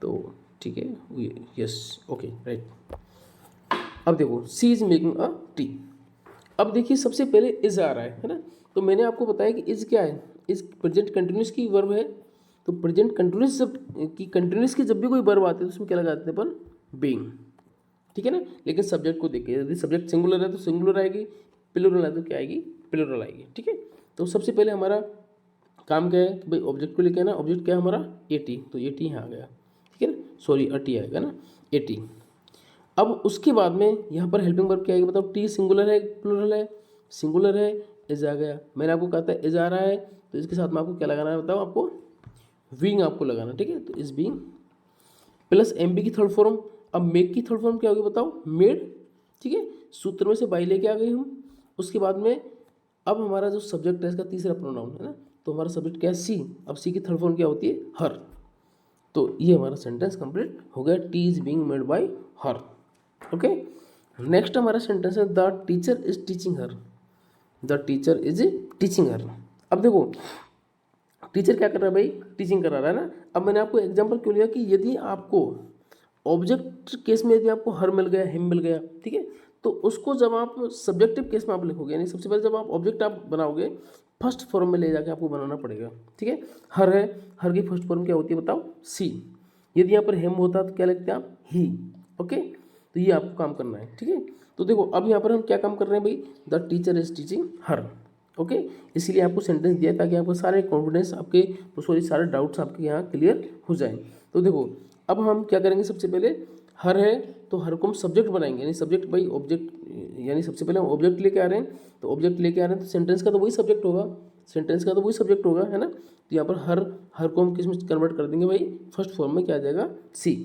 तो ठीक है, यस, ओके, राइट। अब देखो सी इज मेकिंग अ टी। अब देखिए सबसे पहले इज आ रहा है ना, तो मैंने आपको बताया कि इज क्या है, इज प्रेजेंट कंटिन्यूस की वर्ब है। तो प्रेजेंट कंटिन्यूस जब भी कोई वर्ब आती है तो उसमें क्या लगाते हैं अपन, बीइंग, ठीक है ना। लेकिन सब्जेक्ट को देखिए, यदि सब्जेक्ट सिंगुलर है तो सिंगुलर आएगी, प्लूरल है तो क्या आएगी, प्लूरल आएगी, ठीक है। तो सबसे पहले हमारा काम क्या है कि भाई ऑब्जेक्ट को लेके आना, ऑब्जेक्ट क्या है हमारा, एटी, तो एटी यहाँ आ गया, ठीक है ना, सॉरी अटी आएगा ना, एटी। अब उसके बाद में यहाँ पर हेल्पिंग वर्ब क्या आएगी बताओ, टी सिंगुलर है प्लूरल है, सिंगुलर है, इज आ गया। मैंने आपको कहा था इज आ रहा है तो इसके साथ में आपको क्या लगाना है बताओ, आपको बीइंग आपको लगाना, ठीक है। तो is being plus M V की थर्ड फॉर्म। अब मेक की थर्ड फॉर्म क्या होगी बताओ, मेड, ठीक है। सूत्र में से बाई लेके आ गए हम। उसके बाद में अब हमारा जो सब्जेक्ट है इसका तीसरा प्रोनाउन है ना, तो हमारा सब्जेक्ट क्या है, सी। अब सी की थर्ड फॉर्म क्या होती है, हर। तो ये हमारा सेंटेंस कंप्लीट हो गया, tea is being made by her, okay. Next हमारा सेंटेंस है the teacher is teaching her, the teacher is teaching her. अब देखो टीचर क्या कर रहा है भाई, टीचिंग करा रहा है ना। अब मैंने आपको एग्जांपल क्यों लिया कि यदि आपको ऑब्जेक्ट केस में यदि आपको हर मिल गया, हिम मिल गया, ठीक है, तो उसको जब आप सब्जेक्टिव केस में आप लिखोगे, यानी सबसे पहले जब आप ऑब्जेक्ट आप बनाओगे फर्स्ट फॉर्म में ले जाके आपको बनाना पड़ेगा, ठीक है। हर है, हर की फर्स्ट फॉर्म क्या होती है बताओ, सी। यदि यहाँ पर हेम होता तो क्या लिखते हैं आप, ही, ओके। तो ये आपको काम करना है, ठीक है। तो देखो अब यहाँ पर हम क्या काम कर रहे हैं भाई, the teacher is teaching her, okay. इसीलिए आपको सेंटेंस दिया है ताकि आपको सारे कॉन्फिडेंस आपके, सॉरी सारे डाउट्स आपके यहाँ क्लियर हो जाएं। तो देखो अब हम क्या करेंगे, सबसे पहले हर है तो हर को हम सब्जेक्ट बनाएंगे, यानी सब्जेक्ट भाई ऑब्जेक्ट, यानी सबसे पहले हम ऑब्जेक्ट लेके आ रहे हैं, तो ऑब्जेक्ट लेके आ रहे हैं तो सेंटेंस का तो वही सब्जेक्ट होगा, सेंटेंस का तो वही सब्जेक्ट होगा, है ना। तो यहाँ पर हर को हम किस में कन्वर्ट कर देंगे भाई, फर्स्ट फॉर्म में क्या आ जाएगा, सी,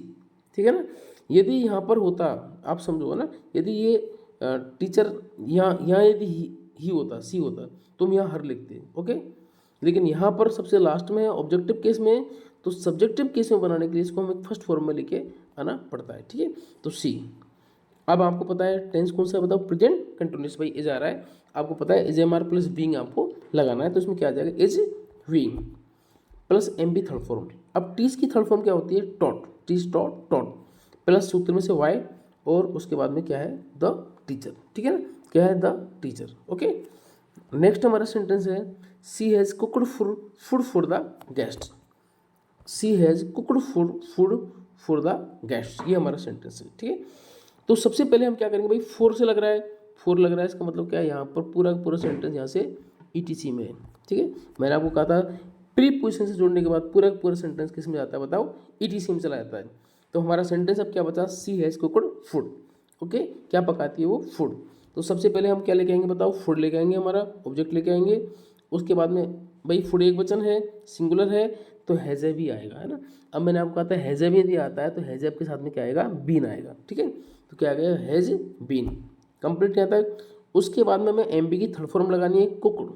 ठीक है ना। यदि यहाँ पर होता, आप समझो ना, यदि ये टीचर यहाँ यदि ही होता, सी होता, तो हम यहाँ हर लिखते, ओके। लेकिन यहाँ पर सबसे लास्ट में ऑब्जेक्टिव केस में, तो सब्जेक्टिव केस में बनाने के लिए इसको हमें फर्स्ट फॉर्म में लेके आना पड़ता है, ठीक है। तो सी। अब आपको पता है टेंस कौन सा है बताओ, प्रेजेंट कंटिन्यूस, भाई इज आ रहा है, आपको पता है is am are plus being आपको लगाना है, तो इसमें क्या आ जाएगा, is being plus M B third form. अब टीज की थर्ड फॉर्म क्या होती है, taught, teach taught taught, plus सूत्र में से वाई, और उसके बाद में क्या है, द टीचर, ठीक है ना, क्या है, द टीचर, ओके। नेक्स्ट हमारा सेंटेंस है she has cooked food for the guest, she has cooked food for the guest, ये हमारा सेंटेंस है, ठीक है। तो सबसे पहले हम क्या करेंगे भाई, फोर से लग रहा है, फोर लग रहा है, इसका मतलब क्या है, यहाँ पर पूरा पूरा सेंटेंस यहाँ से ईटीसी में है, ठीक है। मैंने आपको कहा था प्रीपोजिशन से जोड़ने के बाद पूरा पूरा सेंटेंस किस में जाता है बताओ, ईटीसी में चला जाता है। तो हमारा सेंटेंस अब क्या बचा, सी हैज़ कुकड फूड, ओके, क्या पकाती है वो, फूड। तो सबसे पहले हम क्या लेके आएंगे बताओ, फूड लेके आएंगे, हमारा ऑब्जेक्ट लेके आएंगे। उसके बाद में भाई फूड एक वचन है, सिंगुलर है, तो हैज़ भी आएगा, है ना। अब मैंने आपको कहा था हैज़ भी यदि आता है तो हैज़ के साथ में क्या आएगा, बीन आएगा, ठीक है। तो क्या आ गया, हैज़ बीन, कंप्लीट यहाँ तक। उसके बाद में हमें एम बी की थर्ड फॉर्म लगानी है, कुकड़।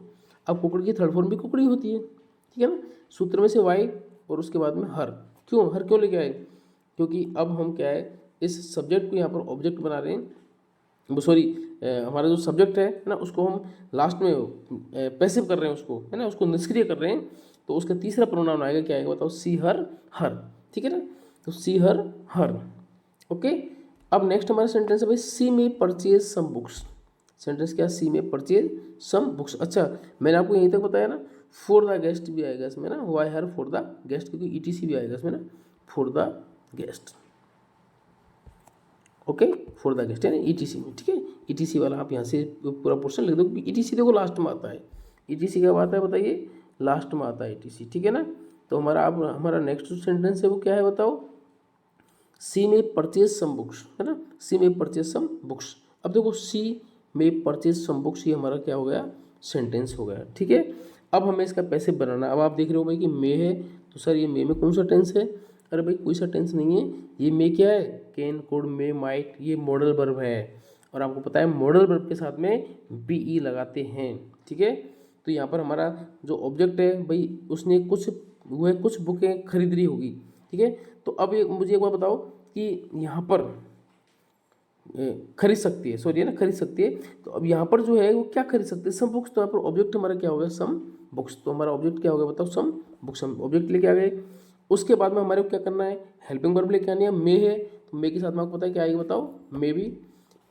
अब कुकड़ की थर्ड फॉर्म भी कुकड़ी होती है, ठीक है ना। सूत्र में से वाई और उसके बाद में हर, क्यों हर क्यों लेके आए, क्योंकि अब हम क्या है, इस सब्जेक्ट को यहाँ पर ऑब्जेक्ट बना रहे हैं, सॉरी हमारा जो सब्जेक्ट है ना, उसको हम लास्ट में पैसिव कर रहे हैं उसको, है ना, उसको निष्क्रिय कर रहे हैं। तो उसका तीसरा प्रोनाउन आएगा, क्या आएगा बताओ, सी हर हर, ठीक है ना। तो सी हर, ओके। अब नेक्स्ट हमारा सेंटेंस है भाई सी में परचेज सम बुक्स, सेंटेंस क्या, सी में परचेज सम बुक्स। अच्छा मैंने आपको यहीं तक बताया ना, फॉर द गेस्ट भी आएगा इसमें ना, by her for the guest, क्योंकि ईटीसी भी आएगा इसमें ना, for the guest, okay, for the guest यानी ईटीसी में, ठीक है। ईटीसी वाला आप यहाँ से पूरा पोर्शन लिख दो, ईटीसी देखो लास्ट में आता है, ईटीसी कब आता है बताइए, लास्ट में आता है ईटीसी, ठीक है ना। तो हमारा अब हमारा नेक्स्ट सेंटेंस है वो क्या है बताओ, सी में परचेज सम बुक्स, है ना, सी में परचेज सम बुक्स। अब देखो सी में परचेज सम बुक्स, ये हमारा क्या हो गया, सेंटेंस हो गया, ठीक है। अब हमें इसका पैसे बनाना, अब आप देख रहे हो भाई कि मे है, तो सर ये मे में कौन सा टेंस है, अरे भाई कोई सा टेंस नहीं है, ये मे क्या है, कैन कुड मे माइट, ये मॉडल वर्ब है, और आपको पता है मॉडल वर्ब के साथ में बी लगाते हैं, ठीक है। तो यहाँ पर हमारा जो ऑब्जेक्ट है भाई, उसने कुछ बुकें खरीद ली होगी, ठीक है। तो अब मुझे एक बार बताओ कि यहाँ पर खरीद सकती है, सॉरी है ना, खरीद सकती है, तो अब यहाँ पर जो है वो क्या खरीद सकते हैं, सम बुक्स। तो यहाँ पर ऑब्जेक्ट हमारा क्या होगा, सम बुक्स, तो हमारा ऑब्जेक्ट क्या होगा बताओ, सम बुक्स, हम ऑब्जेक्ट लेके आ गए। उसके बाद में हमारे को क्या करना है, हेल्पिंग वर्ब लेके आनी है। मे है तो मे के साथ में आपको पता है क्या आएगी बताओ, may be,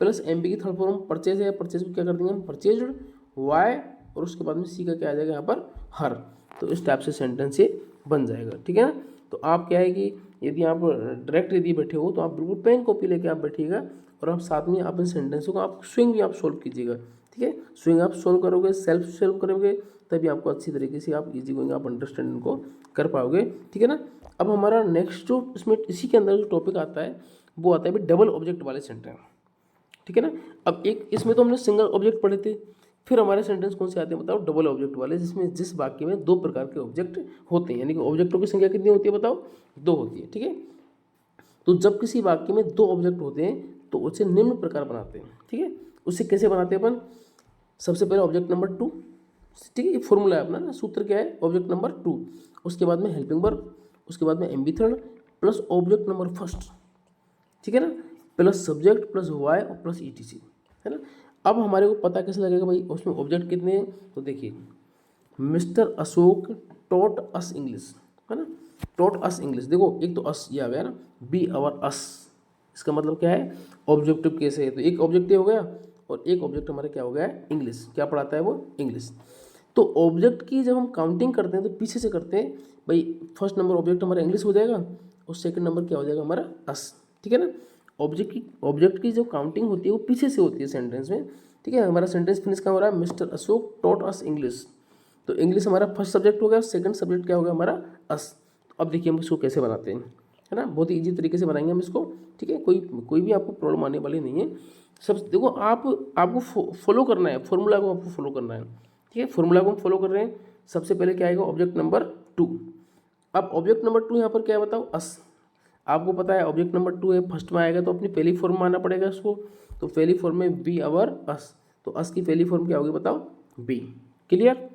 plus M V की थर्ड फॉर्म परचेज है, परचेज को क्या कर देंगे हम, परचेज्ड, वाई, और उसके बाद में सी का क्या आ जाएगा यहाँ पर, हर। तो इस टाइप से सेंटेंस ये बन जाएगा, ठीक है ना। तो आप क्या है कि यदि आप डायरेक्ट यदि बैठे हो तो आप बिल्कुल पेन कॉपी लेके आप बैठिएगा और आप साथ में आप इन सेंटेंसों को आप स्विंग भी आप सोल्व कीजिएगा, ठीक है। स्विंग आप सोल्व करोगे, सेल्फ सोल्व करोगे, तभी आपको अच्छी तरीके से आप इजी गोइंग आप अंडरस्टैंडिंग को कर पाओगे, ठीक है ना। अब हमारा नेक्स्ट जो इसमें इसी के अंदर जो टॉपिक आता है वो आता है भाई डबल ऑब्जेक्ट वाले सेंटेंस, ठीक है ना। अब एक इसमें तो हमने सिंगल ऑब्जेक्ट पढ़े थे, फिर हमारे सेंटेंस कौन से आते हैं बताओ, डबल ऑब्जेक्ट वाले, जिसमें जिस वाक्य में दो प्रकार के ऑब्जेक्ट होते हैं, यानी कि ऑब्जेक्टों की संख्या कितनी होती है बताओ, दो होती है, ठीक है। तो जब किसी वाक्य में दो ऑब्जेक्ट होते हैं तो उसे निम्न प्रकार बनाते हैं, ठीक है। उसे कैसे बनाते हैं अपन, सबसे पहले ऑब्जेक्ट नंबर 2, ठीक है, ये फॉर्मूला है अपना ना, सूत्र क्या है, ऑब्जेक्ट नंबर 2, उसके बाद में हेल्पिंग वर्ब, उसके बाद में M B third, plus object number first, ठीक है ना, प्लस सब्जेक्ट प्लस वाई और प्लस ई टी सी, है ना। अब हमारे को पता कैसे लगेगा भाई उसमें ऑब्जेक्ट कितने हैं, तो देखिए mister Ashok taught us English, है ना, टॉट अस इंग्लिश, देखो एक तो अस ये आ गया ना, बी आवर अस, इसका मतलब क्या है, ऑब्जेक्टिव केस है, तो एक ऑब्जेक्टिव हो गया और एक ऑब्जेक्ट हमारा क्या हो गया है, इंग्लिश, क्या पढ़ाता है वो, इंग्लिश। तो ऑब्जेक्ट की जब हम काउंटिंग करते हैं तो पीछे से करते हैं भाई, फर्स्ट नंबर ऑब्जेक्ट हमारा इंग्लिश हो जाएगा और सेकंड नंबर क्या हो जाएगा हमारा अस, ठीक है ना। ऑब्जेक्ट की जो काउंटिंग होती है वो पीछे से होती है सेंटेंस में, ठीक है। हमारा सेंटेंस फिनिश क्या हो रहा है, mister Ashok taught us English, तो इंग्लिश हमारा फर्स्ट सब्जेक्ट हो गया, सेकंड सब्जेक्ट क्या हो गया हमारा अस। अब देखिए हम इसको कैसे बनाते हैं, है ना, बहुत ही ईजी तरीके से बनाएंगे हम इसको, ठीक है। कोई भी आपको प्रॉब्लम आने वाली नहीं है। सब देखो आपको फॉलो करना है, फॉर्मूला को आपको फॉलो करना है, ठीक है। फॉर्मूला को हम फॉलो कर रहे हैं। सबसे पहले क्या आएगा, ऑब्जेक्ट नंबर 2। अब ऑब्जेक्ट नंबर 2 यहाँ पर क्या है बताओ, अस, आपको पता है ऑब्जेक्ट नंबर 2 है, फर्स्ट में आएगा तो अपनी पहली फॉर्म में आना पड़ेगा उसको, तो पहली फॉर्म में बी आवर अस, तो अस की पहली फॉर्म क्या होगी बताओ, बी, क्लियर।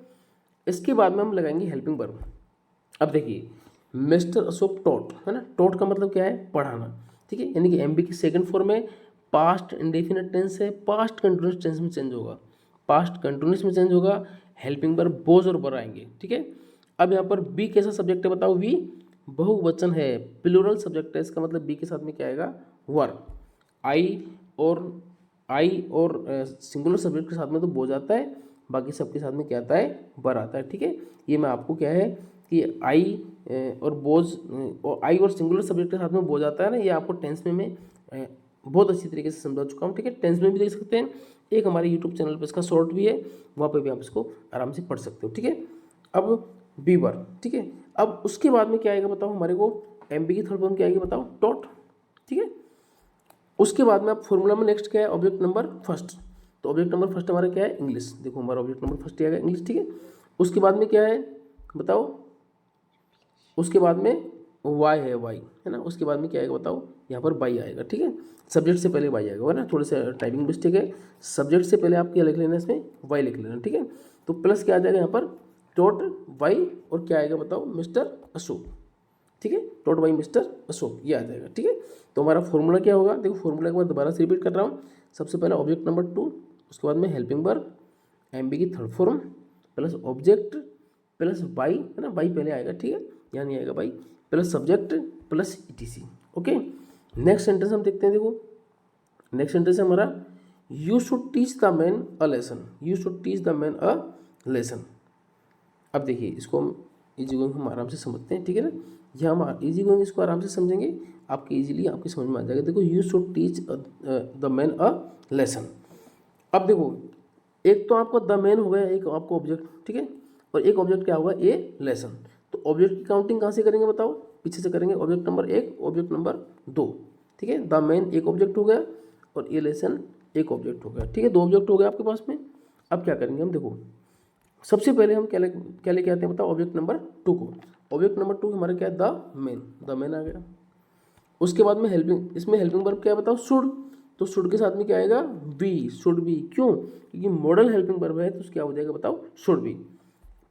इसके बाद में हम लगाएंगे हेल्पिंग वर्ब। अब देखिए मिस्टर अशोक टॉट, है ना, टॉट का मतलब क्या है, पढ़ाना, ठीक है, यानी कि एमबी की सेकंड फॉर्म में पास्ट इंडेफिनिट टेंस है, पास्ट कंटिन्यूस टेंस में चेंज होगा, पास्ट कंटिन्यूस में चेंज होगा, हेल्पिंग वर्ब बोज और बर आएंगे, ठीक है। अब यहाँ पर बी कैसा सब्जेक्ट है बताओ, वी बहुवचन है, प्लूरल सब्जेक्ट है, इसका मतलब बी के साथ में क्या आएगा, वर। आई और सिंगुलर सब्जेक्ट के साथ में तो बोझ आता है, बाकी सबके साथ में क्या आता है, वर आता है, ठीक है। ये मैं आपको क्या है कि आई और बोझ और आई और सिंगुलर सब्जेक्ट के साथ में बोझ आता है ना, ये आपको टेंस में मैं बहुत अच्छी तरीके से समझा चुका हूँ, ठीक है। टेंस में भी देख सकते हैं, एक हमारे यूट्यूब चैनल पर इसका शॉर्ट भी है, वहाँ पर भी आप इसको आराम से पढ़ सकते हो, ठीक है। अब बी वर, ठीक है। अब उसके बाद में क्या आएगा बताओ, हमारे को एम बी की थर्ड फॉर्म क्या आएगी बताओ, टॉट, ठीक है। उसके बाद में आप फॉर्मूला में नेक्स्ट क्या है, ऑब्जेक्ट नंबर फर्स्ट, तो ऑब्जेक्ट नंबर फर्स्ट हमारा क्या है, इंग्लिश, देखो हमारा ऑब्जेक्ट नंबर फर्स्ट आएगा इंग्लिश, ठीक है। उसके बाद में क्या है बताओ, उसके बाद में वाई है, वाई, है ना, उसके बाद में क्या आएगा बताओ, यहाँ पर वाई आएगा, ठीक है। सब्जेक्ट से पहले वाई आएगा, है ना, थोड़े से टाइपिंग मिस्टेक है, सब्जेक्ट से पहले आप क्या लिख लेना, इसमें वाई लिख लेना, ठीक है। तो प्लस क्या आ जाएगा यहाँ पर, टॉट वाई और क्या आएगा बताओ, मिस्टर अशोक, ठीक है, टॉट बाई मिस्टर अशोक, ये आ जाएगा, ठीक है। तो हमारा फॉर्मूला क्या होगा, देखो फॉर्मूला के बाद दोबारा से रिपीट कर रहा हूँ। सबसे पहले ऑब्जेक्ट नंबर 2, उसके बाद में हेल्पिंग वर्ब, एम बी की third form, plus object plus by, है ना, बाई पहले आएगा, ठीक है, यहाँ नहीं आएगा by, plus subject plus E T C, okay. Next sentence हम देखते हैं, देखो नेक्स्ट सेंटेंस है हमारा, you should teach the man a lesson, you should teach the man a lesson. अब देखिए इसको हम इजी गोइंग हम आराम से समझते हैं, ठीक है ना, यह हम इजी गोइंग इसको आराम से समझेंगे, आपके इजीली आपकी समझ में आ जाएगा। देखो you should teach the man a lesson. अब देखो एक तो आपका द मैन हो गया, एक आपको ऑब्जेक्ट, ठीक है, और एक ऑब्जेक्ट क्या होगा, ए लेसन। तो ऑब्जेक्ट की काउंटिंग कहाँ से करेंगे बताओ, पीछे से करेंगे, ऑब्जेक्ट नंबर 1 ऑब्जेक्ट नंबर 2, ठीक है। द मैन एक ऑब्जेक्ट हो गया और ए लेसन एक ऑब्जेक्ट हो गया, ठीक है, 2 ऑब्जेक्ट हो गए आपके पास में। अब क्या करेंगे हम, देखो सबसे पहले हम क्या लेके आते हैं बताओ, ऑब्जेक्ट नंबर 2 को, ऑब्जेक्ट नंबर 2 हमारा क्या है, द मैन आ गया। उसके बाद में हेल्पिंग, इसमें हेल्पिंग वर्ब क्या है बताओ, शुड, तो शुड के साथ में क्या आएगा, बी, शुड बी, क्यों, क्योंकि मॉडल हेल्पिंग वर्ब है, तो क्या हो जाएगा बताओ, should be,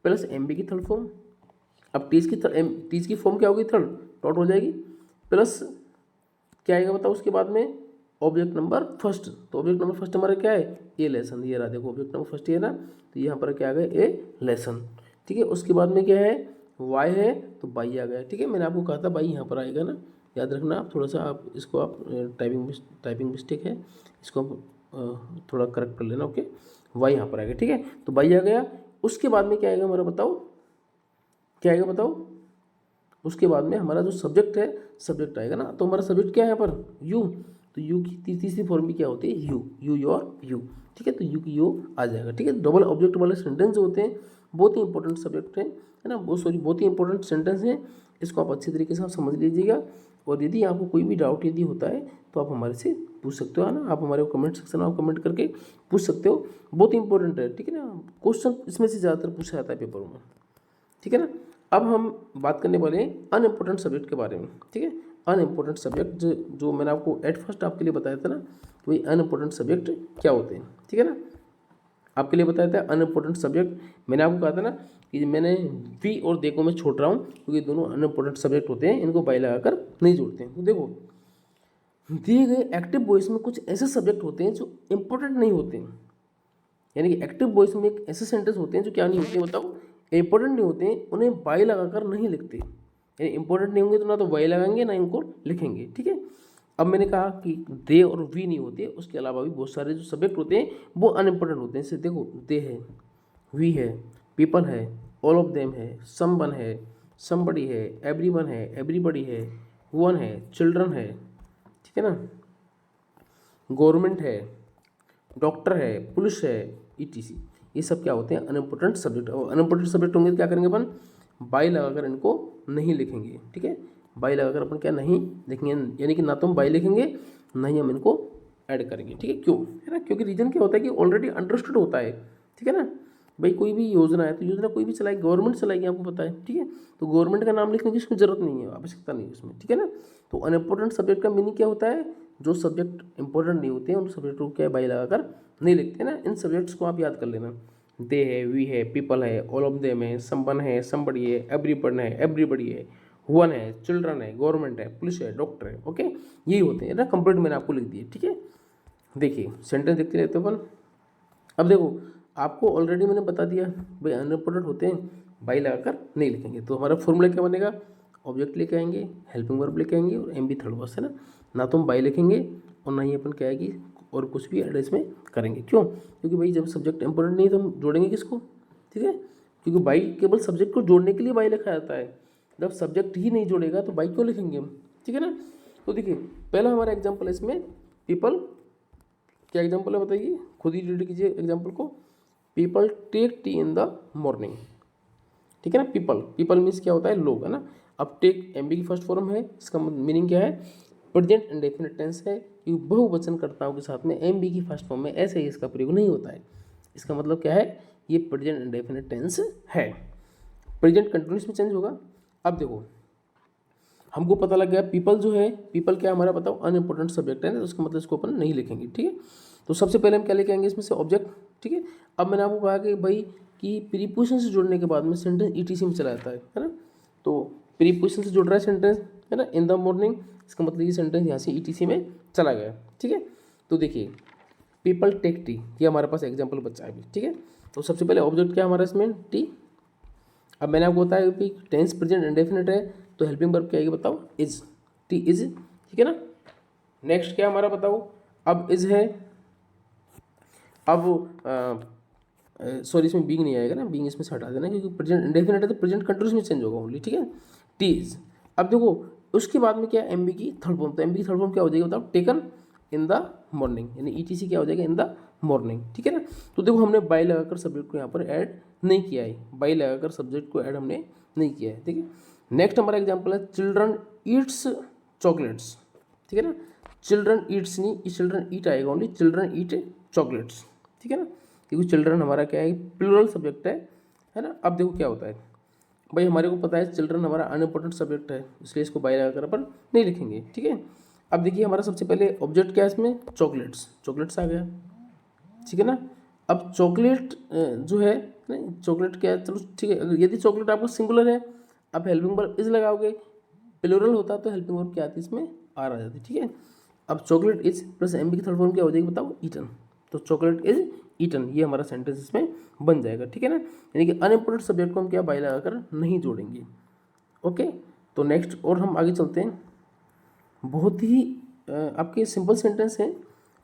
plus M V की थर्ड फॉर्म। अब टीच की फॉर्म क्या होगी, थर्ड, डॉट हो जाएगी, प्लस क्या आएगा बताओ उसके बाद में, ऑब्जेक्ट नंबर फर्स्ट, तो ऑब्जेक्ट नंबर फर्स्ट हमारा क्या है, ए लेसन, ये रहा देखो ऑब्जेक्ट नंबर फर्स्ट ये ना, तो यहाँ पर क्या आ गया, ए लेसन, ठीक है। उसके बाद में क्या है, वाई है तो बाई आ गया, ठीक है। मैंने आपको कहा था बाई यहाँ पर आएगा ना, याद रखना आप थोड़ा सा, आप इसको आप टाइपिंग मिस्टेक है, इसको थोड़ा करेक्ट कर लेना, ओके। वाई यहाँ पर आएगा, ठीक है। तो बाई आ गया। उसके बाद में क्या आएगा हमारा, बताओ क्या आएगा, बताओ। उसके बाद में हमारा जो सब्जेक्ट है, सब्जेक्ट आएगा ना, तो हमारा सब्जेक्ट क्या है यहाँ पर, यू। तो यू की तीसरी फॉर्म भी क्या होती है, यू योर यू, ठीक है। तो यू की यू आ जाएगा, ठीक है। डबल ऑब्जेक्ट वाले सेंटेंस जो होते हैं बहुत ही इंपॉर्टेंट सब्जेक्ट है ना, बहुत ही इंपॉर्टेंट सेंटेंस है। इसको आप अच्छी तरीके से आप समझ लीजिएगा। और यदि आपको कोई भी डाउट यदि होता है तो आप हमारे से पूछ सकते हो, है ना। आप हमारे कमेंट सेक्शन में आप कमेंट करके पूछ सकते हो, बहुत इंपॉर्टेंट है, ठीक है ना। क्वेश्चन इसमें से ज़्यादातर पूछा जाता है पेपर में, ठीक है ना। अब हम बात करने वाले हैं अनइम्पोर्टेंट सब्जेक्ट के बारे में, ठीक है। अनइम्पोर्टेंट सब्जेक्ट जो मैंने आपको एट फर्स्ट आपके लिए बताया था ना, तो ये अनइम्पोर्टेंट सब्जेक्ट क्या होते हैं, ठीक है ना। आपके लिए बताया था अनइम्पोर्टेंट सब्जेक्ट, मैंने आपको कहा था ना कि मैंने वी और दे को मैं छोड़ रहा हूँ क्योंकि दोनों अनइम्पोर्टेंट सब्जेक्ट होते हैं, इनको बाई लगाकर नहीं जोड़ते हैं। तो देखो, दिए गए एक्टिव वॉइस में कुछ ऐसे सब्जेक्ट होते हैं जो इंपॉर्टेंट नहीं होते हैं, यानी कि एक्टिव वॉइस में एक ऐसे सेंटेंस होते हैं जो क्या नहीं होते, बताओ, इंपॉर्टेंट नहीं होते हैं, उन्हें बाई लगाकर नहीं लिखते। यानी इंपॉर्टेंट नहीं होंगे तो ना तो बाई लगाएंगे ना इनको लिखेंगे, ठीक है। अब मैंने कहा कि दे और वी नहीं होते, उसके अलावा भी बहुत सारे जो सब्जेक्ट होते हैं वो अनइम्पोर्टेंट होते हैं। जैसे देखो, दे है, वी है, पीपल है, ऑल ऑफ देम है, समवन है, समबडी है, एवरीवन है, एवरीबडी है, वन है, चिल्ड्रन है, ठीक है ना, गवर्नमेंट है, डॉक्टर है, पुलिस है, ईटीसी। ये सब क्या होते हैं, अनइम्पोर्टेंट सब्जेक्ट। और अनइम्पोर्टेंट सब्जेक्ट होंगे तो क्या करेंगे अपन, बाई लगाकर इनको नहीं लिखेंगे, ठीक है। बाई लगाकर अपन क्या नहीं लिखेंगे, यानी कि ना तो हम बाई लिखेंगे ना ही हम इनको ऐड करेंगे, ठीक है। क्यों, है ना, क्योंकि रीजन क्या होता है कि ऑलरेडी अंडरस्टूड होता है, ठीक है ना। भाई कोई भी योजना है तो योजना कोई भी चलाएगी, गवर्नमेंट चलाएगी, आपको पता है, ठीक है। तो गवर्नमेंट का नाम लिखने की इसमें जरूरत नहीं है, आवश्यकता नहीं है उसमें, ठीक है ना। तो अनइम्पोर्टेंट सब्जेक्ट का मीनिंग क्या होता है, जो सब्जेक्ट इंपॉर्टेंट नहीं होते हैं उन सब्जेक्ट को क्या बाई लगाकर नहीं लिखते ना। इन सब्जेक्ट्स को आप याद कर लेना, दे है, वी है, पीपल है, ऑल ऑफ देम है, समवन है, समबडी है, एवरीवन है, एवरीबडी है, वन है, चिल्ड्रन है, गवर्नमेंट है, पुलिस है, डॉक्टर है, ओके। यही होते हैं ना, कंप्लीट मैंने आपको लिख दिए, ठीक है। देखिए सेंटेंस देखते रहते हो अपन। अब देखो, आपको ऑलरेडी मैंने बता दिया भाई अनइम्पोर्टेंट होते हैं बाई लगाकर नहीं लिखेंगे। तो हमारा फॉर्मूला क्या बनेगा, ऑब्जेक्ट लेके आएंगे, हेल्पिंग वर्ब लेके आएंगे और एम बी थर्ड पर्सन है ना तो हम बाई लिखेंगे और ना ही अपन क्या आएगी और कुछ भी एड्रेस में करेंगे। क्यों, क्योंकि भाई जब सब्जेक्ट इंपॉर्टेंट नहीं तो हम जोड़ेंगे किसको, ठीक है। क्योंकि बाई केवल सब्जेक्ट को जोड़ने के लिए बाई लिखा जाता है, जब सब्जेक्ट ही नहीं जोड़ेगा तो बाई क्यों लिखेंगे हम, ठीक है ना। तो देखिए पहला हमारा एग्जाम्पल है इसमें पीपल, क्या एग्जाम्पल है बताइए, खुद ही रीड कीजिए एग्जाम्पल को। People take tea in the morning, ठीक है ना। पीपल, पीपल मीन्स क्या होता है, लोग, है ना। अब टेक एम बी की फर्स्ट फॉर्म है, इसका मीनिंग क्या है, प्रेजेंट इंडेफिनिट टेंस है, क्योंकि बहुवचनकर्ताओं के साथ में एम बी की फर्स्ट फॉर्म में ऐसे ही इसका प्रयोग नहीं होता है। इसका मतलब क्या है, ये प्रेजेंट इंडेफिनिट टेंस है, प्रेजेंट कंटिन्यूस में चेंज होगा। अब देखो हमको पता लग गया पीपल जो है, पीपल क्या हमारा बताओ अनइम्पोर्टेंट सब्जेक्ट है ना, तो उसका मतलब इसको अपन नहीं लिखेंगे, ठीक है। तो सबसे पहले हम क्या लेके आएंगे इसमें से, ऑब्जेक्ट, ठीक है। अब मैंने आपको कहा कि भाई कि प्रीपोजिशन से जुड़ने के बाद में सेंटेंस ईटीसी में चला जाता है ना। तो प्रीपोजिशन से जुड़ रहा है सेंटेंस, है ना, इन द मॉर्निंग, इसका मतलब ये सेंटेंस यहाँ से ईटीसी में चला गया, ठीक है। तो देखिए पीपल टेक टी, ये हमारे पास एग्जाम्पल बच्चा है अभी, ठीक है। तो सबसे पहले ऑब्जेक्ट क्या हमारा इसमें, टी। अब मैंने आपको बताया कि टेंस प्रेजेंट इंडेफिनिट है तो हेल्पिंग वर्ब क्या आएगी बताओ, इज, टी इज, ठीक है ना। नेक्स्ट क्या हमारा बताओ, अब इज है, अब सॉरी इसमें बीइंग नहीं आएगा ना, बीइंग इसमें से हटा देना क्योंकि प्रेजेंट इंडेफिनिट है तो प्रेजेंट कंटिन्यूस में चेंज होगा ओनली, ठीक है, टी इज। अब देखो उसके बाद में क्या है, एम बी की थर्ड फॉर्म, तो एम बी की थर्ड फॉर्म क्या हो जाएगी बताओ, टेकन इन द मॉर्निंग, यानी ईटीसी क्या हो जाएगा, इन द मॉर्निंग, ठीक है ना। तो देखो हमने बाई लगाकर सब्जेक्ट को यहाँ पर ऐड नहीं किया है, बाई लगाकर सब्जेक्ट को ऐड हमने नहीं किया है, ठीक है। नेक्स्ट हमारा एग्जाम्पल है चिल्ड्रन ईट्स चॉकलेट्स, ठीक है ना। चिल्ड्रन ईट्स नहीं, चिल्ड्रन ईट आएगा ओनली, चिल्ड्रन ईट चॉकलेट्स, ठीक है ना, क्योंकि चिल्ड्रन हमारा क्या है, प्लूरल सब्जेक्ट है ना। अब देखो क्या होता है, भाई हमारे को पता है चिल्ड्रन हमारा अनइम्पोर्टेंट सब्जेक्ट है, इसलिए इसको बाई लगाकर अपन नहीं लिखेंगे, ठीक है। अब देखिए हमारा सबसे पहले ऑब्जेक्ट क्या है इसमें, चॉकलेट्स, चॉकलेट्स आ गया, ठीक है ना। अब चॉकलेट जो है नहीं, चॉकलेट क्या है, चलो ठीक है, यदि चॉकलेट आपको सिंगुलर है आप हेल्पिंग वर्ब इज लगाओगे, प्लूरल होता तो हेल्पिंग वर्ब क्या आती इसमें, आर आ जाती, ठीक है। अब chocolate is plus M V की थर्ड फॉर्म क्या हो जाएगी बताओ, ईटन, तो चॉकलेट इज ईटन, ये हमारा सेंटेंस इसमें बन जाएगा, ठीक है ना। यानी कि अनइम्पोर्टेंट सब्जेक्ट को हम क्या बाय लगाकर नहीं जोड़ेंगे। ओके, तो नेक्स्ट और हम आगे चलते हैं। बहुत ही आपके सिंपल सेंटेंस है,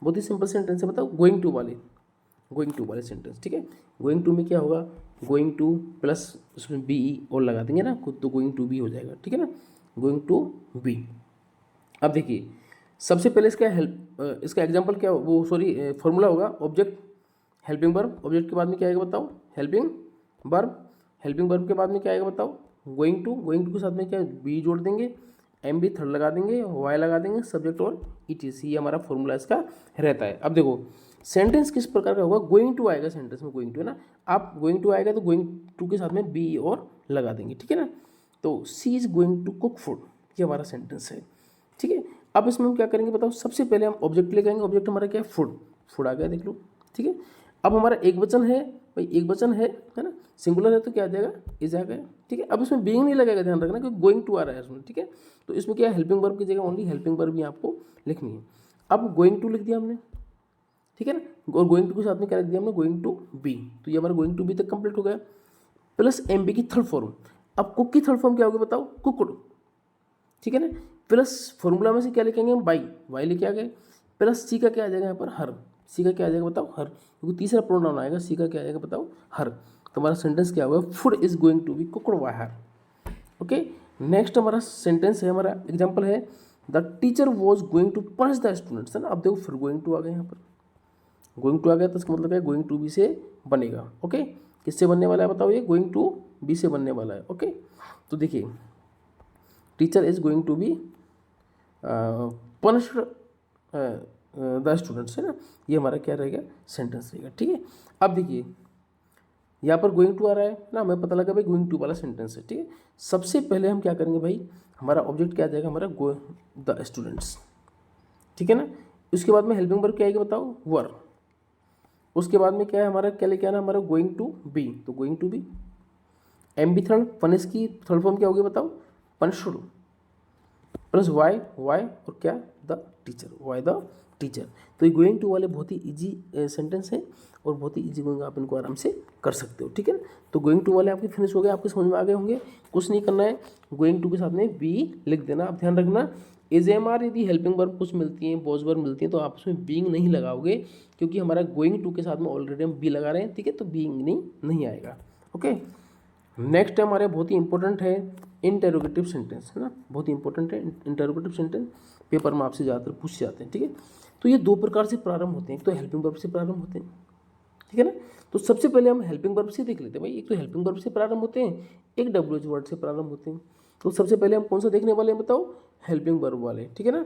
बहुत ही सिंपल सेंटेंस है, बताओ गोइंग टू वाले सेंटेंस, ठीक है। गोइंग टू में क्या होगा, गोइंग टू प्लस उसमें बी ई और लगा देंगे ना, खुद तो गोइंग टू बी हो जाएगा, ठीक है ना, गोइंग टू बी। अब देखिए सबसे पहले इसका इसका एग्जांपल क्या वो सॉरी फॉर्मूला होगा, ऑब्जेक्ट हेल्पिंग वर्ब, ऑब्जेक्ट के बाद में क्या आएगा बताओ, हेल्पिंग वर्ब के बाद में क्या आएगा बताओ, गोइंग टू के साथ में क्या बी जोड़ देंगे, एम बी थर्ड लगा देंगे, वाई लगा देंगे, सब्जेक्ट और ईटीसी, ये हमारा फॉर्मूला इसका रहता है। अब देखो सेंटेंस किस प्रकार का होगा, गोइंग टू आएगा सेंटेंस में, गोइंग टू है ना, आप गोइंग टू आएगा तो गोइंग टू के साथ में बी और लगा देंगे, ठीक है ना। तो she is going to cook food, ये हमारा सेंटेंस है, ठीक है। अब इसमें हम क्या करेंगे बताओ, सबसे पहले हम ऑब्जेक्ट लेके आएंगे, ऑब्जेक्ट हमारा क्या है, फूड आ गया, देख लो, ठीक है। अब हमारा एक वचन है भाई, एक वचन है ना, सिंगुलर है तो क्या आ जाएगा, इज आ गया, ठीक है। अब इसमें बीइंग नहीं लगेगा, ध्यान रखना क्योंकि गोइंग टू आ रहा है इसमें, ठीक है। तो इसमें क्या है, हेल्पिंग वर्ब की जगह ओनली हेल्पिंग वर्ब ही आपको लिखनी है। अब गोइंग टू लिख दिया हमने, ठीक है ना, और गोइंग टू के साथ में क्या लिख दिया हमने, गोइंग टू बी, तो ये हमारा गोइंग टू बी तक कंप्लीट हो गया, प्लस एम बी की थर्ड फॉर्म। अब कुक की थर्ड फॉर्म क्या होगी बताओ, कुकड, ठीक है ना, प्लस फॉर्मूला में से क्या लिखेंगे हम, वाई लेके आ गए, प्लस सी का क्या आ जाएगा यहाँ पर, हर, सी का क्या आ जाएगा बताओ, हर, क्योंकि तीसरा प्रोनाउन आएगा, सी का क्या आ जाएगा बताओ, हर। तो हमारा सेंटेंस क्या होगा, food is going to be cooked by her. Okay, next हमारा सेंटेंस है, हमारा एग्जांपल है, the teacher was going to punish the students, है ना। अब देखो फिर गोइंग टू आ गया, यहाँ पर गोइंग टू आ गया तो इसका मतलब है गोइंग टू बी से बनेगा। ओके, किससे बनने वाला है बताओ, ये गोइंग टू बी से बनने वाला है। ओके, तो देखिए teacher is going to be punish the students, है ना, ये हमारा क्या रहेगा, सेंटेंस रहेगा, ठीक है। अब देखिए यहाँ पर गोइंग टू आ रहा है ना, हमें पता लगा भाई गोइंग टू वाला सेंटेंस है, ठीक है। सबसे पहले हम क्या करेंगे भाई, हमारा ऑब्जेक्ट क्या आ जाएगा, हमारा गो द स्टूडेंट्स, ठीक है ना। उसके बाद में हेल्पिंग वर्ब क्या आएगी बताओ, वर। उसके बाद में क्या है हमारा, क्या लेके आना हमारा, गोइंग टू बी, तो going to be, M B third, punish की थर्ड फॉर्म क्या होगी बताओ, पनिश्ड, प्लस वाई और क्या, the teacher, by the teacher. तो ये गोइंग टू वाले बहुत ही इजी सेंटेंस है और बहुत ही इजी गोइंग, आप इनको आराम से कर सकते हो, ठीक है ना। तो गोइंग टू वाले आपके फिनिश हो गए, आपके समझ में आ गए होंगे, कुछ नहीं करना है, गोइंग टू के साथ में बी लिख देना। आप ध्यान रखना, एज एम आर यदि हेल्पिंग वर्ब कुछ मिलती हैं, बोज वर्ब मिलती हैं, तो आप उसमें बीइंग नहीं लगाओगे, क्योंकि हमारा गोइंग टू के साथ में ऑलरेडी हम बी लगा रहे हैं, ठीक है, तो बीइंग नहीं आएगा। ओके, नेक्स्ट है हमारे बहुत ही इंपॉर्टेंट है इंटरोगेटिव सेंटेंस, है ना, बहुत ही इंपॉर्टेंट है इंटरोगेटिव सेंटेंस, पेपर में आपसे ज़्यादातर पूछ जाते हैं, ठीक है। तो ये दो प्रकार से प्रारंभ होते हैं, एक तो हेल्पिंग वर्ब से प्रारंभ होते हैं, ठीक है ना। तो सबसे पहले हम हेल्पिंग वर्ब से देख लेते हैं भाई, एक तो हेल्पिंग वर्ब से प्रारंभ होते हैं, एक डब्ल्यूएच वर्ड से प्रारंभ होते हैं। तो सबसे पहले हम कौन सा देखने वाले हैं बताओ, हेल्पिंग वर्ब वाले, ठीक है ना।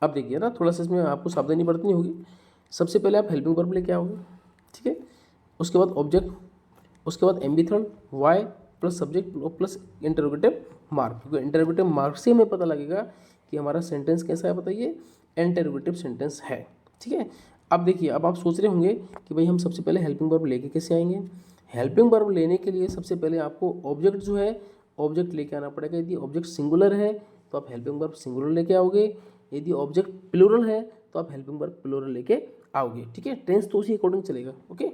अब देखिए ना, थोड़ा सा इसमें आपको सावधानी बरतनी होगी। सबसे पहले आप हेल्पिंग वर्ब लेके आओगे, ठीक है, उसके बाद ऑब्जेक्ट, उसके बाद M B third, by plus subject और प्लस इंटरोगेटिव मार्क, क्योंकि इंटरोगेटिव मार्क से हमें पता लगेगा कि हमारा सेंटेंस कैसा है, बताइए इंटरोगेटिव सेंटेंस है, ठीक है। अब देखिए, अब आप सोच रहे होंगे कि भाई हम सबसे पहले हेल्पिंग वर्ब लेके कैसे आएंगे। हेल्पिंग वर्ब लेने के लिए सबसे पहले आपको ऑब्जेक्ट जो है, ऑब्जेक्ट लेके आना पड़ेगा। यदि ऑब्जेक्ट सिंगुलर है तो आप हेल्पिंग वर्ब सिंगुलर लेके आओगे, यदि ऑब्जेक्ट प्लूरल है तो आप हेल्पिंग वर्ब प्लूरल लेके आओगे, ठीक है। टेंस तो उसी अकॉर्डिंग चलेगा। ओके,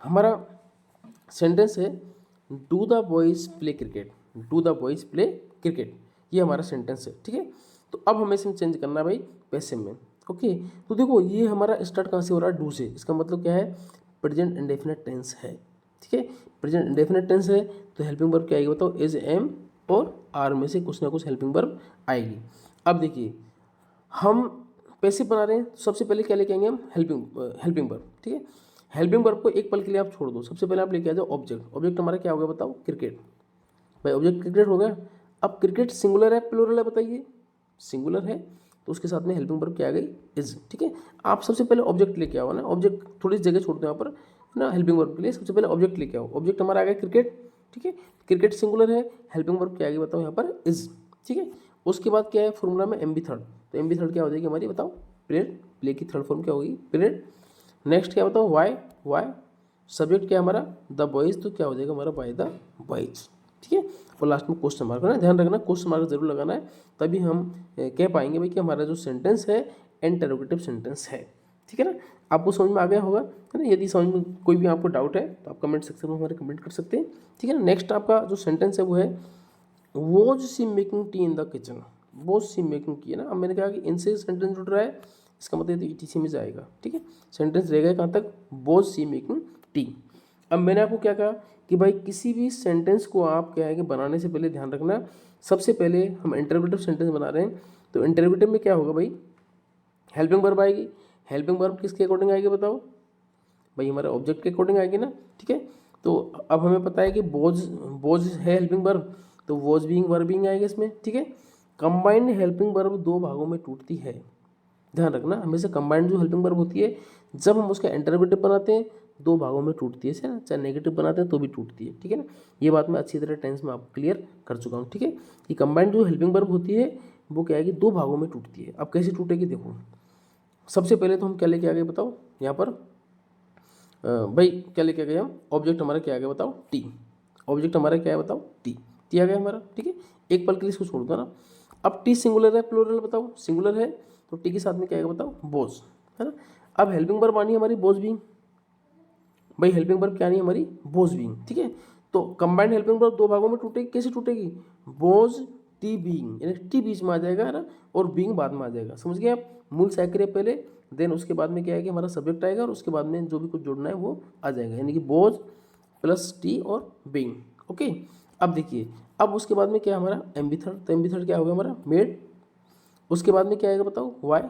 हमारा सेंटेंस है, do the boys play cricket, do the boys play cricket, ये हमारा सेंटेंस है, ठीक है। तो अब हमें इसे चेंज करना है भाई पैसिव में। ओके, तो देखो ये हमारा स्टार्ट कहाँ से हो रहा है, डू से, इसका मतलब क्या है, प्रेजेंट इंडेफिनिट टेंस है, ठीक है। प्रेजेंट इंडेफिनिट टेंस है तो हेल्पिंग वर्ब क्या आएगी बताओ, इज, एम और आर में से कुछ ना कुछ हेल्पिंग वर्ब आएगी। अब देखिए हम पैसिव बना रहे हैं, तो सबसे पहले क्या लेके आएंगे हम, हेल्पिंग वर्ब, ठीक है। हेल्पिंग वर्ब को एक पल के लिए आप छोड़ दो, सबसे पहले आप लेके आ जाओ ऑब्जेक्ट। ऑब्जेक्ट हमारा क्या हो गया बताओ, क्रिकेट, भाई ऑब्जेक्ट क्रिकेट हो गया। अब क्रिकेट सिंगुलर है प्लूरल है बताइए, सिंगुलर है तो उसके साथ में हेल्पिंग वर्ब क्या आ गई, इज, ठीक है। आप सबसे पहले ऑब्जेक्ट लेके आओ ना, ऑब्जेक्ट थोड़ी सी जगह छोड़ते हैं यहाँ पर ना, हेल्पिंग वर्ब के लिए सबसे पहले ऑब्जेक्ट लेके आओ। ऑब्जेक्ट हमारा आ गया क्रिकेट, ठीक है, क्रिकेट सिंगुलर है, हेल्पिंग वर्ब क्या आ गई बताओ यहाँ पर, इज, ठीक है। उसके बाद क्या है फॉर्मूला में एम बी थर्ड, तो एम बी थर्ड क्या हो जाएगी हमारी बताओ, पीरियड, प्ले की थर्ड फॉर्म क्या होगी, पीरियड। नेक्स्ट क्या बताओ, वाई सब्जेक्ट क्या हमारा, द बॉयज़, तो क्या हो जाएगा हमारा, बाय द बॉयज़, ठीक है। और लास्ट में क्वेश्चन मार्क है ना, ध्यान रखना क्वेश्चन मार्क जरूर लगाना है, तभी हम कह पाएंगे भाई कि हमारा जो सेंटेंस है इंटरोगेटिव सेंटेंस है, ठीक है ना। आपको समझ में आ गया होगा, है ना। यदि समझ में कोई भी आपको डाउट है तो आप कमेंट सेक्शन में हमारे कमेंट कर सकते हैं, ठीक है ना। नेक्स्ट आपका जो सेंटेंस है वो है was she making tea in the kitchen. Was she making की है ना। अब मैंने कहा कि इनसे सेंटेंस जुड़ रहा है, इसका मतलब ETC में जाएगा, ठीक है। सेंटेंस रहेगा कहाँ तक, वॉज सी मेकिंग टी। अब मैंने आपको क्या कहा कि भाई किसी भी सेंटेंस को आप क्या है कि बनाने से पहले ध्यान रखना, सबसे पहले हम इंटरोगेटिव सेंटेंस बना रहे हैं तो इंटरोगेटिव में क्या होगा भाई, हेल्पिंग वर्ब आएगी। हेल्पिंग वर्ब किसके अकॉर्डिंग आएगी बताओ भाई, हमारे ऑब्जेक्ट के अकॉर्डिंग आएगी ना, ठीक है। तो अब हमें पता है कि बोज है हेल्पिंग वर्ब, तो वॉज बीइंग वर्बिंग आएगा इसमें, ठीक है। कंबाइंड हेल्पिंग वर्ब दो भागों में टूटती है, ध्यान रखना। हमेशा कंबाइंड जो हेल्पिंग वर्ब होती है जब हम उसका इंटरोगेटिव बनाते हैं दो भागों में टूटती है, ना चाहे नेगेटिव बनाते हैं तो भी टूटती है, ठीक है ना। ये बात मैं अच्छी तरह टेंस में आपको क्लियर कर चुका हूँ, ठीक है। कि कंबाइंड जो हेल्पिंग वर्ब होती है वो क्या है कि दो भागों में टूटती है। अब कैसे टूटेगी देखो, सबसे पहले तो हम क्या लेके आ गए बताओ यहाँ पर, भाई क्या लेके आ गए हम, ऑब्जेक्ट हमारा क्या आ गया बताओ, टी। ऑब्जेक्ट हमारा क्या है बताओ, टी। टी आ गया हमारा, ठीक है। एक पल के लिए इसको छोड़ दो ना। अब टी सिंगुलर है प्लूरल बताओ, सिंगुलर है तो टी के साथ में क्या आएगा बताओ, बोज, है ना। अब हेल्पिंग वर्ब आनी है हमारी बोज बीइंग, भाई हेल्पिंग वर्ब क्या नहीं है हमारी, बोज बीइंग, ठीक है। तो कंबाइंड हेल्पिंग वर्ब दो भागों में टूटेगी, कैसे टूटेगी, बोज टी बीइंग, यानी टी बीच में आ जाएगा, है ना, और बीइंग बाद में आ जाएगा, समझ गए आप। मूल सैक्रिय पहले, देन उसके बाद में क्या है कि हमारा सब्जेक्ट आएगा और उसके बाद में जो भी कुछ जोड़ना है वो आ जाएगा, यानी कि बोज प्लस टी और बीइंग, ओके। अब देखिए, अब उसके बाद में क्या है हमारा एम बी थर्ड, तो एम बी थर्ड क्या होगा हमारा मेड, उसके बाद में क्या आएगा बताओ वाई,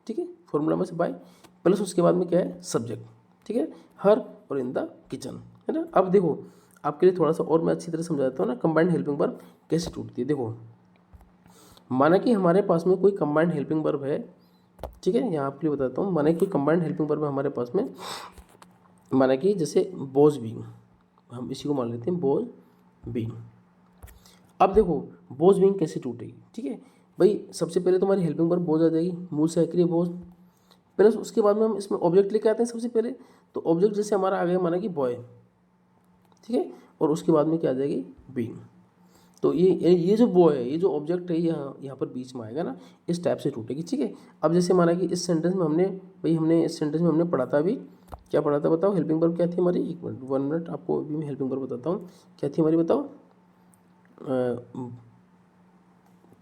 ठीक है, फॉर्मूला में से बाय, प्लस उसके बाद में क्या है सब्जेक्ट, ठीक है, हर और इन द किचन, है ना। अब देखो आपके लिए थोड़ा सा और मैं अच्छी तरह समझाता हूँ ना, कंबाइंड हेल्पिंग वर्ब कैसे टूटती है। देखो माना कि हमारे पास में कोई कंबाइंड हेल्पिंग वर्ब है, ठीक है, यहाँ आपके लिए बताता हूँ। माना कि कोई कंबाइंड हेल्पिंग वर्ब है हमारे पास में, माना कि जैसे बोज बीइंग, हम इसी को मान लेते हैं बोज बीइंग। अब देखो बोझ बीइंग कैसे टूटेगी, ठीक है भाई। सबसे पहले तो हमारी हेल्पिंग वर्ब बोझ आ जाएगी, मूल से सक्रिय बोझ, प्लस उसके बाद में हम इसमें ऑब्जेक्ट लेके आते हैं सबसे पहले। तो ऑब्जेक्ट जैसे हमारा आ गया माना कि बॉय, ठीक है, और उसके बाद में क्या आ जाएगी बीइंग। तो ये जो बॉय है, ये जो ऑब्जेक्ट है यहाँ पर बीच में आएगा ना, इस टाइप से टूटेगी, ठीक है। अब जैसे माना कि इस सेंटेंस में हमने इस सेंटेंस में हमने पढ़ा था अभी, क्या पढ़ा था बताओ, हेल्पिंग वर्ब क्या थी हमारी, एक मिनट 1 मिनट आपको अभी मैं हेल्पिंग वर्ब बताता हूँ क्या थी हमारी, बताओ।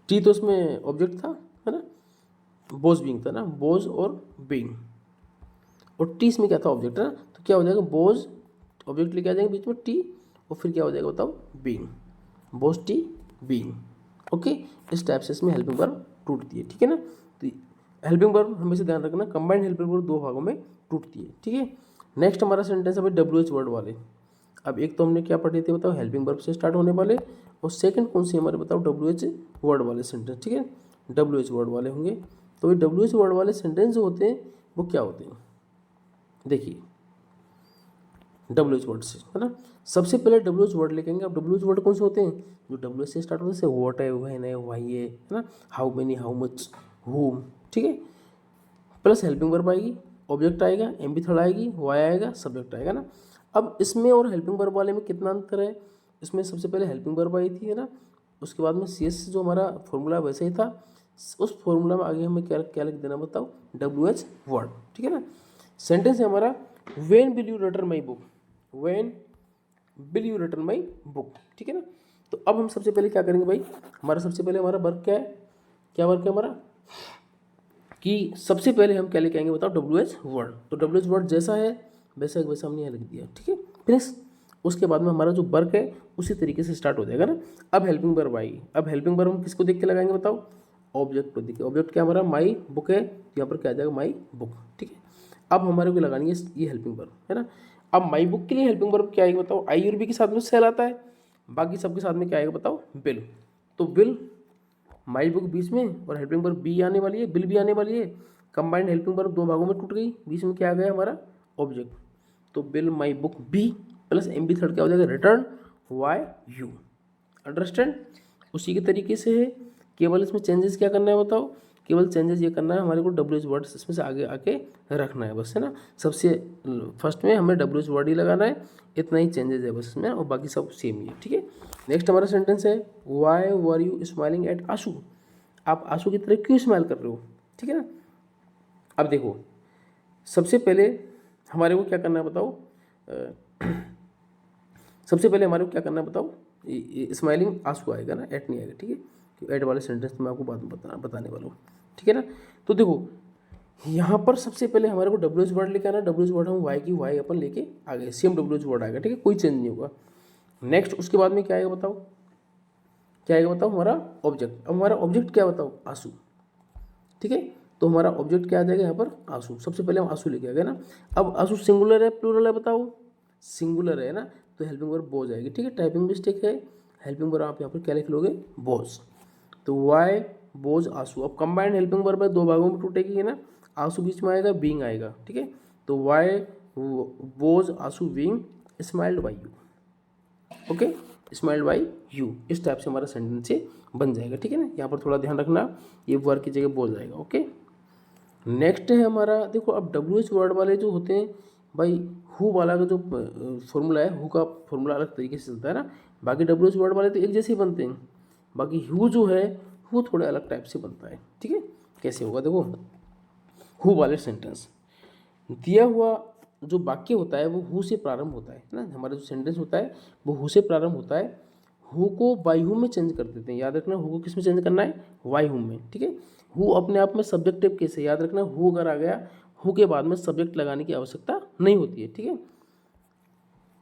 टी तो उसमें ऑब्जेक्ट था, है ना, बोज बीइंग था ना, बोज और बीइंग, और टी इसमें क्या था ऑब्जेक्ट, है ना। तो क्या हो जाएगा बोज, ऑब्जेक्ट लेके आ जाएंगे बीच में टी, और फिर क्या हो जाएगा बताओ बीइंग, बोज टी बीइंग, ओके। इस टाइप से इसमें हेल्पिंग वर्ब टूटती है, ठीक है ना। तो हेल्पिंग वर्ब हमेशा ध्यान रखना, कंबाइंड हेल्पिंग वर्ब दो भागों में टूटती है, ठीक है। नेक्स्ट हमारा सेंटेंस है भाई WH वर्ड वाले। अब एक तो हमने क्या पढ़े थे बताओ, हेल्पिंग वर्ब से स्टार्ट होने वाले, और सेकंड कौन सी हमारे बताओ WH वर्ड वाले सेंटेंस, ठीक है। WH वर्ड वाले होंगे, तो ये WH वर्ड वाले सेंटेंस जो होते हैं वो क्या होते हैं, देखिए WH वर्ड से, है ना। सबसे पहले WH वर्ड लेके आएंगे। अब WH वर्ड कौन से होते हैं, जो WH से स्टार्ट होते हैं, जैसे व्हाट है, व्हेन है, व्हाई है ना, how many, how much, whom, ठीक है। प्लस हेल्पिंग वर्ब आएगी, ऑब्जेक्ट आएगा, एम बी थर्ड आएगी, वाई आएगा, सब्जेक्ट आएगा ना। अब इसमें और हेल्पिंग वर्ब वाले में कितना अंतर है, इसमें सबसे पहले हेल्पिंग वर्ब आई थी, है ना, उसके बाद में CS जो हमारा फॉर्मूला वैसे ही था, उस फॉर्मूला में आगे हमें क्या क्या लिख देना बताओ, WH वर्ड, ठीक है ना। सेंटेंस है हमारा when will you return my book, when will you return my book, ठीक है ना। तो अब हम सबसे पहले क्या करेंगे भाई, हमारा सबसे पहले हमारा वर्क क्या है, क्या वर्क है हमारा, कि सबसे पहले हम क्या लेके आएंगे बताओ WH वर्ड। तो WH वर्ड जैसा है वैसा वैसा हमने यहाँ लिख दिया, ठीक है फिनिश। उसके बाद में हमारा जो वर्क है उसी तरीके से स्टार्ट हो जाएगा ना। अब हेल्पिंग वर्ब आएगी। अब हेल्पिंग वर्ब हम किसको देख के लगाएंगे बताओ, ऑब्जेक्ट को देख के। ऑब्जेक्ट क्या हमारा माई बुक है, यहाँ पर क्या आ जाएगा माई बुक, ठीक है। अब हमारे को लगानी है ये हेल्पिंग वर्ब, है ना। अब माई बुक के लिए हेल्पिंग वर्ब क्या आएगी बताओ, आई और बी के साथ में सेल आता है, बाकी सबके साथ में क्या आएगा बताओ बिल। तो बिल माई बुक बीच में, और हेल्पिंग वर्ब बी आने वाली है, बिल भी आने वाली है। कंबाइंड हेल्पिंग वर्ब दो भागों में टूट गई, बीच में क्या आ गया हमारा ऑब्जेक्ट। तो will my book be plus M B third क्या हो जाएगा रिटर्न वाई यू, अंडरस्टैंड। उसी के तरीके से है, केवल इसमें चेंजेस क्या करना है बताओ, केवल चेंजेस ये करना है हमारे को WH वर्ड इसमें से आगे आके रखना है बस, है ना। सबसे फर्स्ट में हमें WH वर्ड ही लगाना है, इतना ही चेंजेस है बस इसमें, और बाकी सब सेम ही है, ठीक है। नेक्स्ट हमारा सेंटेंस है why were you smiling at आंसू, आप आंसू की तरह क्यों स्माइल कर रहे हो, ठीक है ना। अब देखो सबसे पहले हमारे को क्या करना है बताओ, सबसे पहले हमारे को क्या करना है बताओ, स्माइलिंग आंसू आएगा ना, एट नहीं आएगा, ठीक है। तो एट वाले सेंटेंस तो मैं आपको बाद में बताने वाला हूँ, ठीक है ना। तो देखो यहाँ पर सबसे पहले हमारे को डब्ल्यू वर्ड लेके आना, डब्ल्यू वर्ड हम वाई की वाई अपन लेके आ गए, सेम डब्ल्यू वर्ड आएगा, ठीक है, कोई चेंज नहीं होगा। नेक्स्ट उसके बाद में क्या आएगा बताओ, क्या आएगा बताओ, हमारा ऑब्जेक्ट। अब हमारा ऑब्जेक्ट क्या बताओ, आंसू, ठीक है। तो हमारा ऑब्जेक्ट क्या आ जाएगा यहाँ पर, आंसू। सबसे पहले हम आंसू लेके आ गए ना। अब आंसू सिंगुलर है प्लूरल है बताओ, सिंगुलर है ना, तो हेल्पिंग वर्ब बोझ आएगी, ठीक है। टाइपिंग मिस्टेक है, हेल्पिंग वर्ब आप यहाँ पर क्या लिख लोगे, बोझ। तो वाई बोझ आंसू। अब कंबाइंड हेल्पिंग वर्ब है, दो भागों में टूटेगी, है ना, आंसू बीच में आएगा, बीइंग आएगा, ठीक है। तो वाई बोझ आंसू being smiled by you, okay, smiled by you. इस टाइप से हमारा सेंटेंस ये बन जाएगा, ठीक है ना। यहाँ पर थोड़ा ध्यान रखना, ये वर्ब की जगह बोल जाएगा, ओके। नेक्स्ट है हमारा, देखो अब डब्ल्यू एच वर्ड वाले जो होते हैं भाई, हु वाला का जो फॉर्मूला है, हु का फॉर्मूला अलग तरीके से चलता है ना, बाकी डब्ल्यू एच वर्ड वाले तो एक जैसे ही बनते हैं, बाकी हु जो है वो थोड़े अलग टाइप से बनता है, ठीक है। कैसे होगा देखो, हु वाले सेंटेंस, दिया हुआ जो वाक्य होता है वो हु से प्रारंभ होता है ना, हमारा जो सेंटेंस होता है वो हु से प्रारंभ होता है, हु को बाई हु में चेंज कर देते हैं, याद रखना हु को किस में चेंज करना है, वाई हु में, ठीक है। हु अपने आप में सब्जेक्टिव केस है, याद रखना हु अगर आ गया, हु के बाद में सब्जेक्ट लगाने की आवश्यकता नहीं होती है, ठीक है।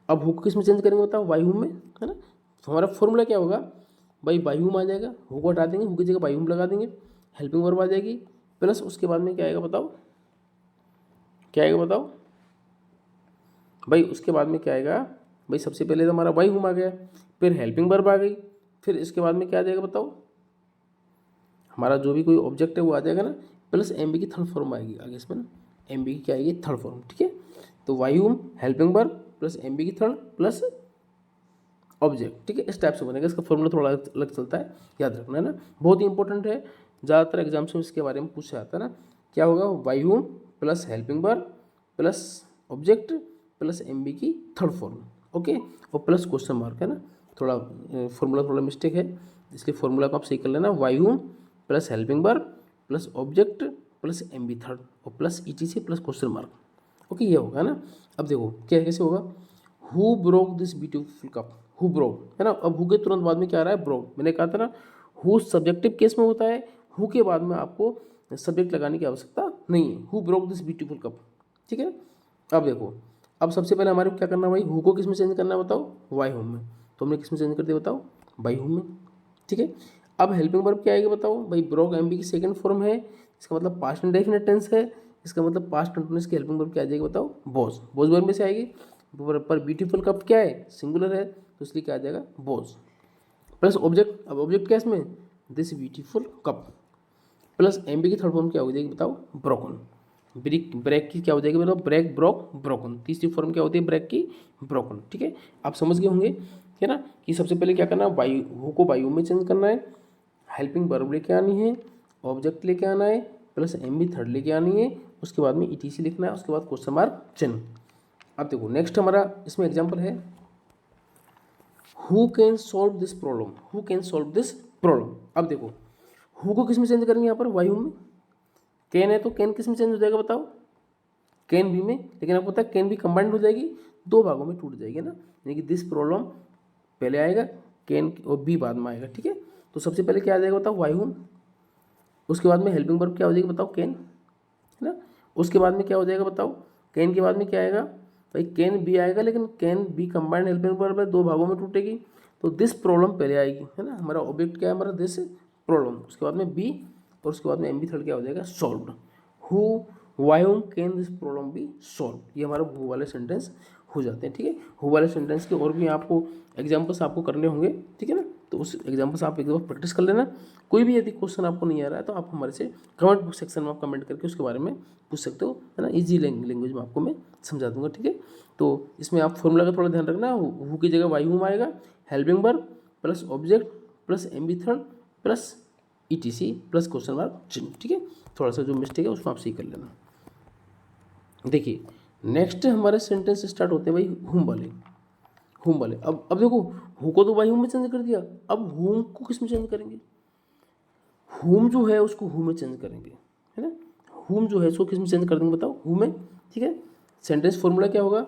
अब हु को किस में चेंज करेंगे बताओ, वाई हु में, है ना। तो हमारा फॉर्मूला क्या होगा भाई, वाई हु में आ जाएगा, हु को हटा देंगे, हु की जगह वाई हु लगा देंगे, हेल्पिंग वर्ब आ जाएगी, प्लस उसके बाद में क्या आएगा बताओ, क्या आएगा बताओ भाई, उसके बाद में क्या आएगा भाई, सबसे पहले तो हमारा वाई हुम आ गया, फिर हेल्पिंग वर्ब आ गई, फिर इसके बाद में क्या आ जाएगा बताओ, हमारा जो भी कोई ऑब्जेक्ट है वो आ जाएगा ना, प्लस एम बी की थर्ड फॉर्म आएगी आगे इसमें ना, एम बी की क्या आएगी, थर्ड फॉर्म, ठीक है। तो by whom helping verb plus M V की थर्ड प्लस ऑब्जेक्ट, ठीक है, इस टाइप से बनेगा। इसका फॉर्मूला थोड़ा अलग चलता है, याद रखना है ना, बहुत ही इंपॉर्टेंट है, ज़्यादातर एग्जाम्स में इसके बारे में पूछा जाता है ना। क्या होगा, by whom plus helping verb plus object plus M V की थर्ड फॉर्म, ओके, और प्लस क्वेश्चन मार्क, है ना। थोड़ा फॉर्मूला थोड़ा मिस्टेक है, इसलिए फॉर्मूला को आप सही कर लेना, by whom plus helping verb plus object plus M B third और plus E T C plus question mark, okay, ये होगा ना। अब देखो क्या कैसे होगा, who broke this beautiful cup, who broke, है ना। अब हु के तुरंत बाद में क्या आ रहा है, ब्रोक। मैंने कहा था ना, हु सब्जेक्टिव केस में होता है, हु के बाद में आपको सब्जेक्ट लगाने की आवश्यकता नहीं है, who broke this beautiful cup, ठीक है। अब देखो, अब सबसे पहले हमारे को क्या करना है भाई, हु को किस में चेंज करना है बताओ, वाई होम में, तो हमने किस में चेंज कर दिया बताओ, बाई होम में, ठीक है। अब हेल्पिंग वर्ब क्या आएगा बताओ भाई, ब्रोक एम बी की सेकंड फॉर्म है, इसका मतलब पास्ट इंडेफिनिट टेंस है, इसका मतलब पास्ट कंटिन्यूअस की हेल्पिंग वर्ब क्या आ जाएगी बताओ, बोज, बोज वर्ब में से आएगी, पर ब्यूटीफुल कप क्या है, सिंगुलर है, तो इसलिए क्या आ जाएगा, बोज, प्लस ऑब्जेक्ट। अब ऑब्जेक्ट क्या है इसमें, this beautiful cup, plus M V की थर्ड फॉर्म क्या हो जाएगी बताओ, ब्रोकन, ब्रेक, ब्रेक की क्या हो जाएगी मतलब, ब्रेक ब्रोक ब्रोकन, तीसरी फॉर्म क्या होती है, ब्रेक की, ब्रोकन, ठीक है। आप समझ गए होंगे, है ना, कि सबसे पहले क्या करना है, वायु हु को वायु में चेंज करना है, हेल्पिंग वर्ब लेके आनी है, ऑब्जेक्ट लेके आना है, प्लस एम बी थर्ड लेके आनी है, उसके बाद में ई टी सी लिखना है, उसके बाद क्वेश्चन मार्क चिन्ह। अब देखो नेक्स्ट हमारा इसमें एग्जाम्पल है, who can solve this problem, who can solve this problem. अब देखो हु को किस में चेंज करेंगे यहाँ पर, वायु में, कैन है तो कैन किस में चेंज हो जाएगा बताओ, कैन बी में, लेकिन आपको पता है कैन बी कंबाइंड हो जाएगी, दो भागों में टूट जाएगी ना, यानी कि दिस प्रॉब्लम पहले आएगा, कैन और बी बाद में आएगा, ठीक है। तो सबसे पहले क्या आ जाएगा बताओ, वाई हूँ, उसके बाद में हेल्पिंग वर्ब क्या हो जाएगी बताओ, कैन, है ना। उसके बाद में क्या हो जाएगा बताओ, कैन के बाद में क्या आएगा भाई, कैन बी आएगा, लेकिन can be combined helping verb है, दो भागों में टूटेगी, तो दिस प्रॉब्लम पहले आएगी, है ना। हमारा ऑब्जेक्ट क्या है, हमारा दिस प्रॉब्लम, उसके बाद में बी और उसके बाद में एम बी थर्ड क्या हो जाएगा, solved. Who by whom can this problem be solved, ये हमारा हु वाले सेंटेंस हो जाते हैं, ठीक है। हु वाले सेंटेंस के और भी आपको एग्जाम्पल्स आपको करने होंगे, ठीक है ना, तो उस एग्जाम्पल्स आप एक बार प्रैक्टिस कर लेना। कोई भी यदि क्वेश्चन आपको नहीं आ रहा है तो आप हमारे से कमेंट बुक सेक्शन में आप कमेंट करके उसके बारे में पूछ सकते हो, है ना, ईजी लैंग्वेज में आपको मैं समझा दूंगा, ठीक है। तो इसमें आप फॉर्मूला का थोड़ा ध्यान रखना, हु की जगह वाई हुम आएगा, helping verb plus object plus M B third plus E T C plus question mark चिन्ह, ठीक है। थोड़ा सा जो मिस्टेक है उसको आप सही कर लेना। देखिए नेक्स्ट हमारे सेंटेंस स्टार्ट होते हैं भाई हुम वाले, हुम वाले। अब देखो हु को तो भाई हुम में चेंज कर दिया, अब हुम को किस में चेंज करेंगे, हुम जो है उसको हु में चेंज करेंगे, है ना। हुम जो है इसको किस में चेंज कर देंगे बताओ, हु में, ठीक है। सेंटेंस फॉर्मूला क्या होगा,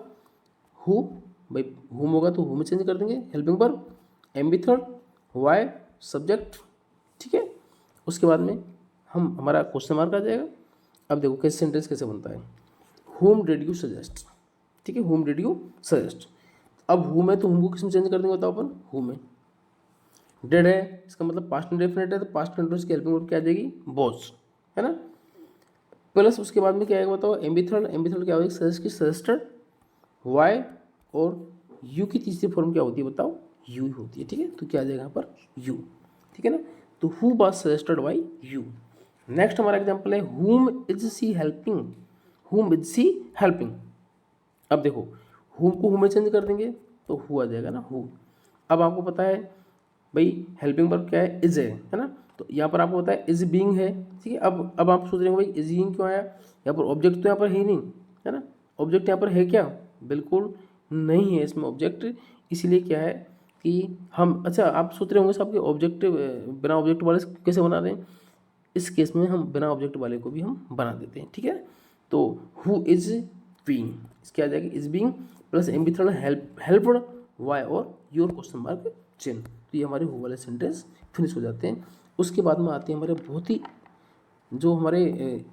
हु, भाई हुम होगा तो हु में चेंज कर देंगे, helping verb, M method, by subject, ठीक है। उसके बाद में हमारा क्वेश्चन मार्क आ जाएगा। अब देखो कैसे सेंटेंस कैसे बनता है, whom did you suggest, ठीक है, whom did you suggest। अब whom है तो whom को किस में चेंज कर देंगे बताओ अपन, whom में। डेड है इसका मतलब पास्ट इंडेफिनिट है तो पास्ट कंटिन्यूअस की हेल्पिंग वर्ब क्या आ जाएगी, was, है ना। प्लस उसके बाद में क्या आएगा बताओ, एम्बी थर्ड क्या होगी, सजेस्ट की सजेस्टेड, वाई और यू की तीसरी फॉर्म क्या होती है बताओ, यू ही होती है, ठीक है। तो क्या आ जाएगा यहाँ पर यू, ठीक है ना। तो who was suggested by you. Next हमारा एग्जांपल है whom is she helping, whom is she helping। अब देखो whom को who में चेंज कर देंगे तो who आ जाएगा ना, who। अब आपको पता है भाई हेल्पिंग वर्ब क्या है, इज है ना। तो यहाँ पर आपको पता है इज बीइंग है, ठीक है। अब आप सोच रहे हो भाई इज बीइंग क्यों आया, यहाँ पर ऑब्जेक्ट तो यहाँ पर है ही नहीं, है ना। ऑब्जेक्ट यहाँ पर है क्या, बिल्कुल नहीं है इसमें ऑब्जेक्ट। इसीलिए क्या है कि हम, अच्छा आप सोच रहे होंगे साहब कि ऑब्जेक्ट बिना ऑब्जेक्ट वाले कैसे बना दें, इस केस में हम बिना ऑब्जेक्ट वाले को भी हम बना देते हैं, ठीक है। तो हु इज बीइंग, इसके आ जाएगी is being plus M B third helped by और योर क्वेश्चन मार्क चिन्ह। तो ये हमारे हु वाले सेंटेंस फिनिश हो जाते हैं। उसके बाद में आते हैं हमारे बहुत ही जो हमारे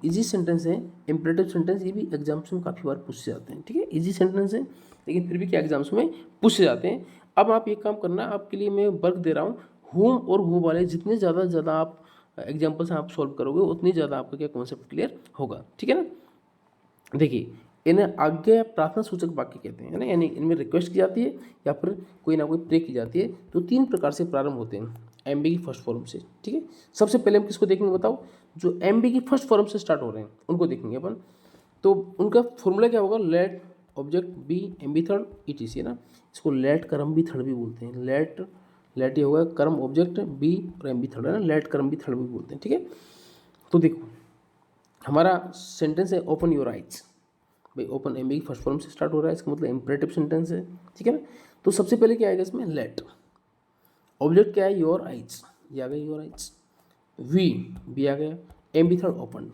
इजी सेंटेंस हैं, इम्परेटिव सेंटेंस। ये भी एग्जाम्स में काफ़ी बार पूछे जाते हैं, ठीक है। इजी सेंटेंस है लेकिन फिर भी क्या एग्जाम्स में पूछे जाते हैं। अब आप ये काम करना, आपके लिए मैं वर्क दे रहा हूँ, हुम और हु वाले जितने ज़्यादा आप एग्जाम्पल्स आप सॉल्व करोगे उतनी ज़्यादा आपका क्या कॉन्सेप्ट क्लियर होगा, ठीक है ना। देखिए इन्हें आज्ञा प्रार्थना सूचक वाक्य कहते हैं, है ना, यानी इनमें रिक्वेस्ट की जाती है या फिर कोई ना कोई प्रे की जाती है। तो 3 प्रकार से प्रारंभ होते हैं एमबी की फर्स्ट फॉर्म से, ठीक है। सबसे पहले हम किसको देखेंगे बताओ, जो एमबी की फर्स्ट फॉर्म से स्टार्ट हो रहे हैं उनको देखेंगे अपन। तो उनका फॉर्मूला क्या होगा, let object be MV third ETC, है ना। इसको लेट कर्म बी थर्ड भी बोलते हैं, लेट ये होगा कर्म ऑब्जेक्ट बी और एमबी थर्ड, है ना, लेट कर्म बी थर्ड भी बोलते हैं, ठीक है। तो देखो हमारा सेंटेंस है ओपन योर आइज, भाई ओपन एम बी की फर्स्ट फॉर्म से स्टार्ट हो रहा है, इसका मतलब इम्परेटिव सेंटेंस है, ठीक है ना। तो सबसे पहले क्या आएगा इसमें, लेट, ऑब्जेक्ट क्या है योर आइज, ये आ गया योर आइज, वी बी आ गया, M B third open,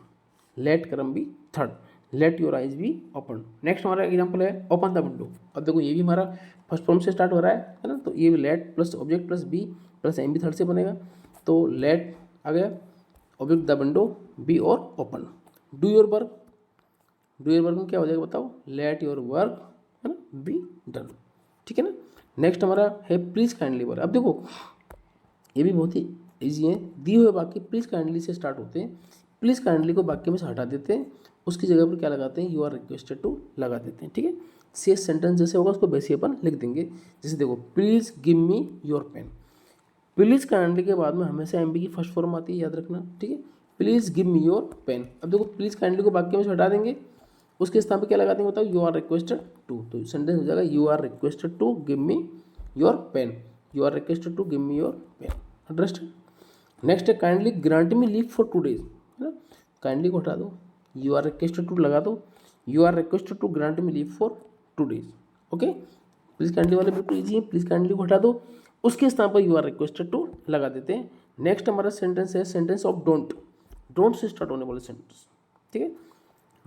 let करम be third, let your eyes be open. Next हमारा एग्जांपल है ओपन द विंडो। अब देखो ये भी हमारा फर्स्ट फॉर्म से स्टार्ट हो रहा है ना। तो ये भी let plus object plus be plus M B third से बनेगा। तो लेट आ गया, ऑब्जेक्ट द विंडो बी और open. Do your work, do your work में क्या हो जाएगा बताओ, लेट योर वर्क, है ना, बी डन, ठीक है ना। नेक्स्ट हमारा है प्लीज़ काइंडली वर्क। अब देखो ये भी बहुत ही ईजी है, दिए हुए वाक्य प्लीज़ काइंडली से स्टार्ट होते हैं। प्लीज़ काइंडली को वाक्य में से हटा देते हैं, उसकी जगह पर क्या लगाते हैं, यू आर रिक्वेस्टेड टू लगा देते हैं, ठीक है। शेष सेंटेंस जैसे होगा उसको वैसे अपन लिख देंगे। जैसे देखो please give me your pen, please kindly के बाद में हमेशा एम बी की फर्स्ट फॉर्म आती है, याद रखना, ठीक है। Please give me your pen. अब देखो प्लीज़ काइंडली को वाक्य में से हटा देंगे, उसके स्थान पर क्या लगा देंगे बताओ, यू आर रिक्वेस्टेड टू। तो सेंटेंस हो जाएगा you are requested to give me your pen, you are requested to give me your pen, understand. Next है kindly grant me leave for 2 days, है ना। काइंडली को हटा दो, यू आर रिक्वेस्टेड टू लगा दो, you are requested to grant me leave for 2 days, okay. Please kindly वाले बिल्कुल ईजी है, प्लीज़ काइंडली को हटा दो, उसके स्थान पर यू आर रिक्वेस्टेड टू लगा देते हैं। नेक्स्ट हमारा सेंटेंस है sentence of don't, don't say start होने वाले सेंटेंस, ठीक है।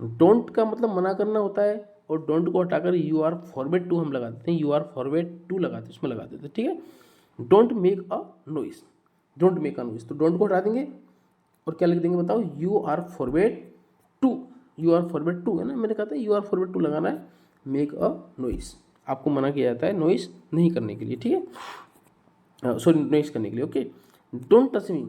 डोंट का मतलब मना करना होता है और डोंट को हटाकर यू आर फॉरबिड टू हम लगा देते हैं, यू आर फॉरबिड टू लगाते हैं, उसमें लगा देते हैं, ठीक है। Don't make a noise, don't make a noise, तो डोंट को हटा देंगे और क्या लिख देंगे बताओ, you are forbid to, you are forbid to, है ना, मैंने कहा था यू आर फॉरबिड टू लगाना है, मेक अ नॉइस, आपको मना किया जाता है नॉइस नहीं करने के लिए, ठीक है, सॉरी नॉइस करने के लिए, okay. Don't touch me,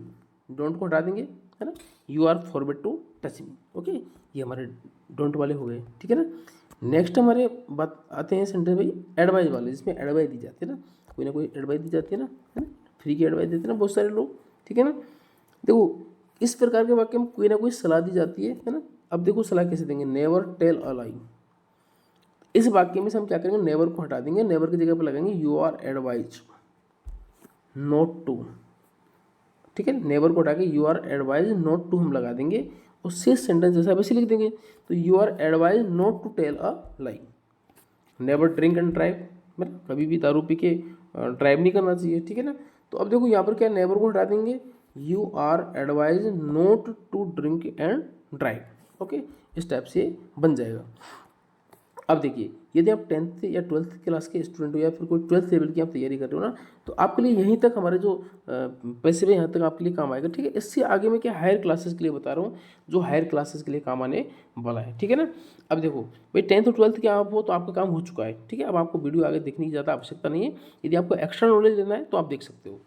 don't को हटा देंगे, है ना, you are forbid to touch me, okay. ये हमारे डोंट वाले हो गए, ठीक है ना। नेक्स्ट हमारे बात आते हैं सेंटेंस भाई एडवाइस वाले, जिसमें एडवाइस दी जाती है ना कोई एडवाइस दी जाती है ना, है ना, फ्री की एडवाइस देते हैं ना बहुत सारे लोग, ठीक है ना। देखो इस प्रकार के वाक्य में कोई ना कोई सलाह दी जाती है ना। अब देखो सलाह कैसे देंगे, नेवर टेल अ लाई। इस वाक्य में से हम क्या करेंगे, नेवर को हटा देंगे, नेवर की जगह पर लगाएंगे you are advise not to, ठीक है। नेवर को हटा के you are advise not to हम लगा देंगे और शेष सेंटेंस जैसा वैसे लिख देंगे। तो you are advise not to tell a lie. Never drink and drive, मतलब कभी भी दारू पी के ड्राइव नहीं करना चाहिए, ठीक है ना। तो अब देखो यहाँ पर क्या, नेवर को हटा देंगे, you are advise not to drink and drive, okay. इस टाइप से बन जाएगा। अब देखिए, यदि आप 10th या 12th क्लास के स्टूडेंट हो या फिर कोई 12th लेवल की आप तैयारी कर रहे हो ना, तो आपके लिए यहीं तक हमारे जो पैसे हैं यहाँ तक आपके लिए काम आएगा, ठीक है। इससे आगे मैं क्या हायर क्लासेस के लिए बता रहा हूँ, जो हायर क्लासेस के लिए काम आने वाला है, ठीक है ना। अब देखो भाई 10th और 12th के आप हो तो आपका काम हो चुका है, ठीक है। अब आपको वीडियो आगे देखने की ज़्यादा आवश्यकता नहीं है। यदि आपको एक्स्ट्रा नॉलेज लेना है तो आप देख सकते हो।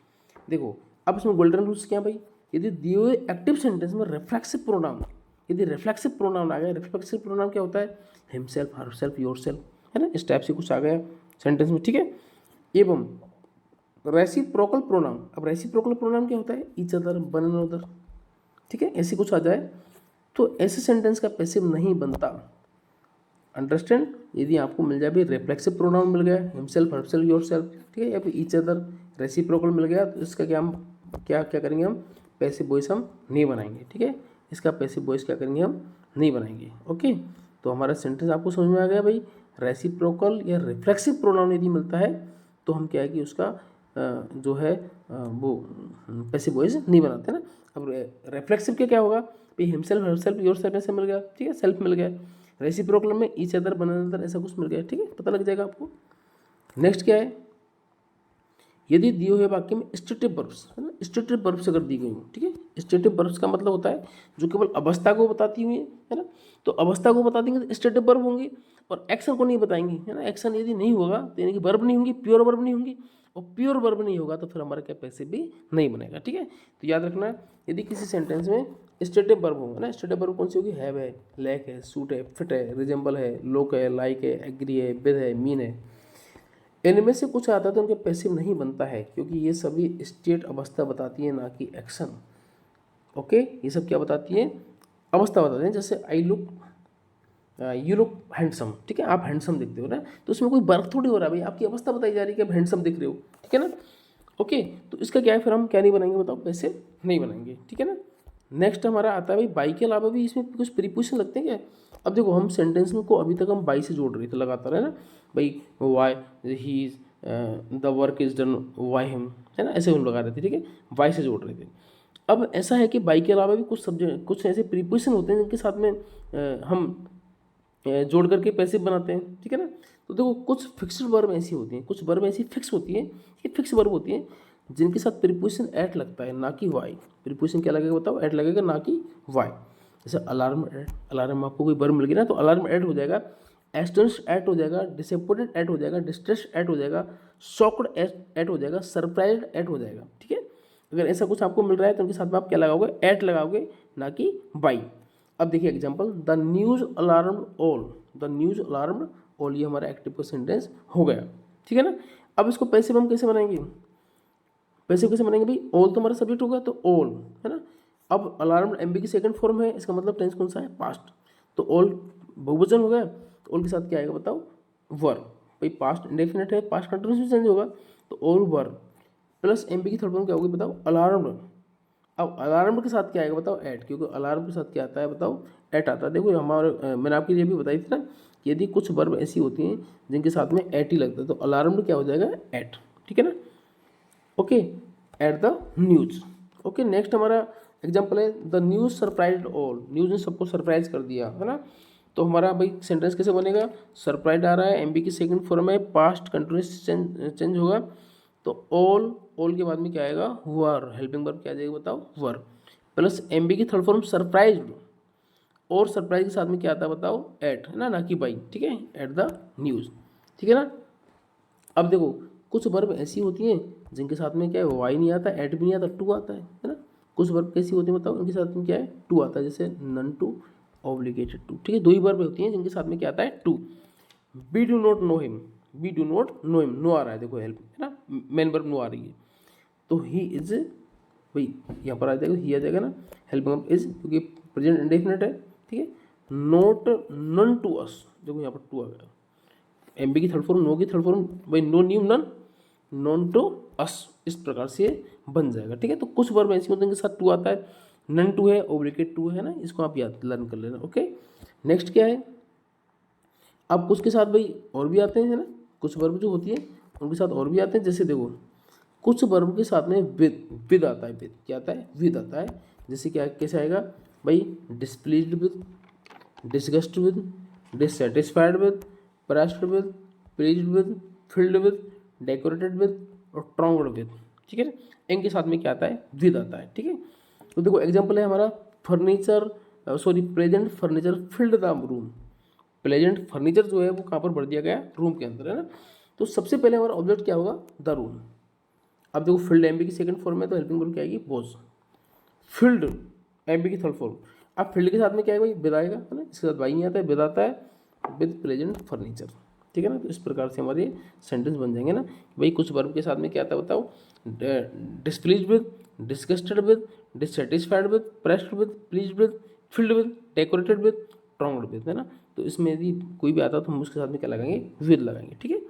देखो अब इसमें गोल्डन रूल्स क्या भाई, यदि दिए हुए एक्टिव सेंटेंस में रिफ्लेक्सिव प्रोनाउन, यदि रिफ्लेक्सिव प्रोनाउन आ गया, रिफ्लेक्सिव प्रोनाउन क्या होता है, हिमसेल्फ, हरसेल्फ, योरसेल्फ, है ना, इस टाइप से कुछ आ गया सेंटेंस में, ठीक है। एवं रेसिप्रोकल प्रोनाउन, अब रेसिप्रोकल प्रोनाउन क्या होता है, ईच अदर, वन अनदर, ठीक है, ऐसी कुछ आ जाए तो ऐसे सेंटेंस का पैसिव नहीं बनता। अंडरस्टैंड, यदि आपको मिल जाए भाई रिफ्लेक्सिव प्रोनाउन मिल गया, हिमसेल्फ, हरसेल्फ, योरसेल्फ, ठीक है, या फिर ईच अदर, रेसिप्रोकल मिल गया, तो इसका क्या हम क्या करेंगे, हम पैसिव वॉइस हम नहीं बनाएंगे, ठीक है। इसका पैसिव वॉइस क्या करेंगे, हम नहीं बनाएंगे। ओके, तो हमारा सेंटेंस आपको समझ में आ गया भाई। रेसिप्रोकल या रिफ्लेक्सिव प्रोनाउन यदि मिलता है तो हम क्या है कि उसका जो है वो पैसिव वॉइस नहीं बनाते ना। अब रिफ्लेक्सिव के क्या होगा भाई, हिमसेल्फ, हरसेल्फ, योरसेल्फ ऐसे मिल गया, ठीक है, सेल्फ मिल गया। रेसिप्रोकल में ईच अदर, वन अनदर ऐसा कुछ मिल गया, ठीक है, पता लग जाएगा आपको। नेक्स्ट क्या है, यदि दिए हुए वाक्य में स्टेटिव वर्ब्स, है ना, स्टेटिव वर्ब्स अगर दी गई हो, ठीक है। स्टेटिव वर्ब्स का मतलब होता है जो केवल अवस्था को बताती हुई है ना, तो अवस्था को बता देंगे तो स्टेटिव वर्ब होंगी, और एक्शन को नहीं बताएंगी, है ना। एक्शन यदि नहीं होगा तो यानी कि वर्ब नहीं होंगी, प्योर वर्ब नहीं होंगी, और प्योर वर्ब नहीं होगा तो फिर हमारा क्या पैसिव भी नहीं बनेगा, ठीक है। तो याद रखना, यदि किसी सेंटेंस में स्टेटिव वर्ब होगा ना, स्टेटिव वर्ब कौन सी होगी, हैव है, लैक है, सूट है, फिट है, रिजेंबल है, लोक है, लाइक है, एग्री है, विद है, मीन है, इनमें से कुछ आता है तो उनके पैसिव नहीं बनता है, क्योंकि ये सभी स्टेट अवस्था बताती है, ना कि एक्शन। ओके, ये सब क्या बताती है, अवस्था बताते हैं। जैसे I look, you look handsome, ठीक है, आप हैंडसम दिखते हो ना, तो उसमें कोई वर्क थोड़ी हो रहा है भाई, आपकी अवस्था बताई जा रही है कि आप हैंडसम दिख रहे हो, ठीक है ना। ओके, तो इसका क्या है, फिर हम क्या नहीं बनाएंगे, बताओ, पैसिव नहीं बनाएंगे, ठीक है ना। नेक्स्ट हमारा आता है भाई, बाई के अलावा भी इसमें कुछ प्रीपोजिशन लगते हैं क्या। अब देखो हम सेंटेंस में को अभी तक हम बाई से जोड़ रहे थे लगातार, है ना भाई, by he is, the work is done by him, है ना, ऐसे हम लगा रहे थे, ठीक है, वाई से जोड़ रहे थे। अब ऐसा है कि बाई के अलावा भी कुछ सब्जेक्ट, कुछ ऐसे प्रीपोजिशन होते हैं जिनके साथ में हम जोड़ करके पैसिव बनाते हैं, ठीक है ना। तो देखो कुछ फिक्स्ड वर्ब ऐसी होती हैं, कुछ वर्ब ऐसी फिक्स होती है, ये फिक्स वर्ब होती है जिनके साथ प्रीपोजिशन एट लगता है, ना कि वाई। प्रीपोजिशन क्या लगेगा बताओ, एट लगेगा, ना कि वाई। जैसे अलार्म एट, अलार्म आपको कोई वर्ब मिल गई ना तो अलार्म एट हो जाएगा, एस्टोनिश्ड एट हो जाएगा, डिसअपॉइंटेड एट हो जाएगा, डिस्ट्रेस्ड एट हो जाएगा, शॉक्ड एट हो जाएगा, सरप्राइज्ड एट हो जाएगा, ठीक है। अगर ऐसा कुछ आपको मिल रहा है तो उनके साथ में आप क्या लगाओगे, एट लगाओगे, ना कि वाई। अब देखिए example, the news alarm all, the news alarm all, ये हमारा एक्टिव का सेंटेंस हो गया, ठीक है ना। अब इसको पैसिव हम कैसे बनाएंगे, पैसिव कैसे बनाएंगे भाई, ऑल तो हमारा सब्जेक्ट होगा तो ऑल, है ना। अब अलार्म एमबी की सेकंड फॉर्म है, इसका मतलब टेंस कौन सा है, पास्ट, तो ऑल बहुवचन हो गया, तो ऑल के साथ क्या आएगा बताओ, वर्ब, भाई पास्ट इंडेफिनिट है, पास्ट कंटिन्यूस भी चेंज होगा, तो ऑल वर्ब प्लस एमबी की थर्ड फॉर्म क्या होगी बताओ, अलार्म। अब अलार्म के साथ क्या आएगा बताओ, एट, क्योंकि अलार्म के साथ क्या आता है बताओ, एट आता है। देखो हमारे मैंने आपके लिए भी बताई थी ना कि यदि कुछ वर्ब ऐसी होती हैं जिनके साथ में एट ही लगता है तो अलार्म क्या हो जाएगा, एट, ठीक है ना। Okay, at the news. Okay, next हमारा एग्जाम्पल है, the news surprise all, news ने सबको सरप्राइज कर दिया, है ना। तो हमारा भाई सेंटेंस कैसे बनेगा, सरप्राइज आ रहा है, एमबी की सेकंड फॉर्म है, पास्ट कंटिन्यूस चेंज होगा, तो ऑल के बाद में क्या आएगा, वर, हेल्पिंग वर्ब क्या आ जाएगा बताओ, वर, प्लस एमबी की थर्ड फॉर्म सरप्राइज्ड, और सरप्राइज के साथ में क्या आता है बताओ, एट, है ना कि बाई, ठीक है, एट द न्यूज़, ठीक है ना। अब देखो कुछ वर्ब ऐसी होती हैं जिनके साथ में क्या है, वाई नहीं आता, एट भी नहीं आता, टू आता है ना। कुछ वर्ब कैसी होती है बताओ, इनके साथ में क्या है, टू आता है, जैसे नन टू, ऑब्लिगेटेड टू, ठीक है, दो ही वर्ब होती हैं जिनके साथ में क्या आता है, to. We do not know him, we do not know him, know आ रहा है, देखो हेल्प, है ना, मेन वर्ब नो आ रही है, तो ही इज, भाई यहाँ पर आ जाएगा, ही आ जाएगा ना, हेल्प वर्ब इज, क्योंकि प्रेजेंट इंडेफिनिट है, ठीक है। नॉट नन टू अस, देखो यहाँ पर टू आ गया, एमबी की थर्ड फॉर्म, नो की थर्ड फॉर्म, भाई know knew known, known to us, इस प्रकार से बन जाएगा, ठीक है। तो कुछ वर्ब ऐसी होते हैं जिनके साथ टू आता है, नन टू है, ओब्लिकेट टू है ना, इसको आप याद लर्न कर लेना। ओके, नेक्स्ट क्या है, अब कुछ के साथ भाई और भी आते हैं, है ना, कुछ वर्ब जो होती है उनके साथ और भी आते हैं, जैसे देखो कुछ वर्ब के साथ में विद आता है, विद क्या आता है, विद आता है, जैसे क्या कैसे आएगा भाई, displeased with, disgust with, dissatisfied with, pressed with, pleased with, filled with, decorated with और ट्रॉन्ग्ड विद, ठीक है। इनके साथ में क्या आता है, विद आता है, ठीक है। तो देखो एग्जाम्पल है हमारा furniture, present furniture filled the room. Present furniture जो है वो कहाँ पर भर दिया गया, रूम के अंदर, है ना। तो सबसे पहले हमारा ऑब्जेक्ट क्या होगा, द रूम। अब देखो फिल्ड एमबी की सेकंड फॉर्म में, तो हेल्पिंग वर्ब क्या आएगी, वॉज। फिल्ड एमबी की थर्ड फॉर्म। अब फील्ड के साथ में क्या है भाई, विद आएगा, है ना। इसके साथ वाई नहीं आता है, विद आता है विद प्रेजेंट फर्नीचर, ठीक है ना। तो इस प्रकार से हमारे सेंटेंस बन जाएंगे ना। भाई कुछ वर्ब के साथ में क्या आता है बताओ, displeased with, disgusted with, dissatisfied with, pressed with, pleased with, filled with, decorated with, thronged with, है ना। तो इसमें यदि कोई भी आता है तो हम उसके साथ में क्या लगाएंगे, विद लगाएंगे, ठीक है।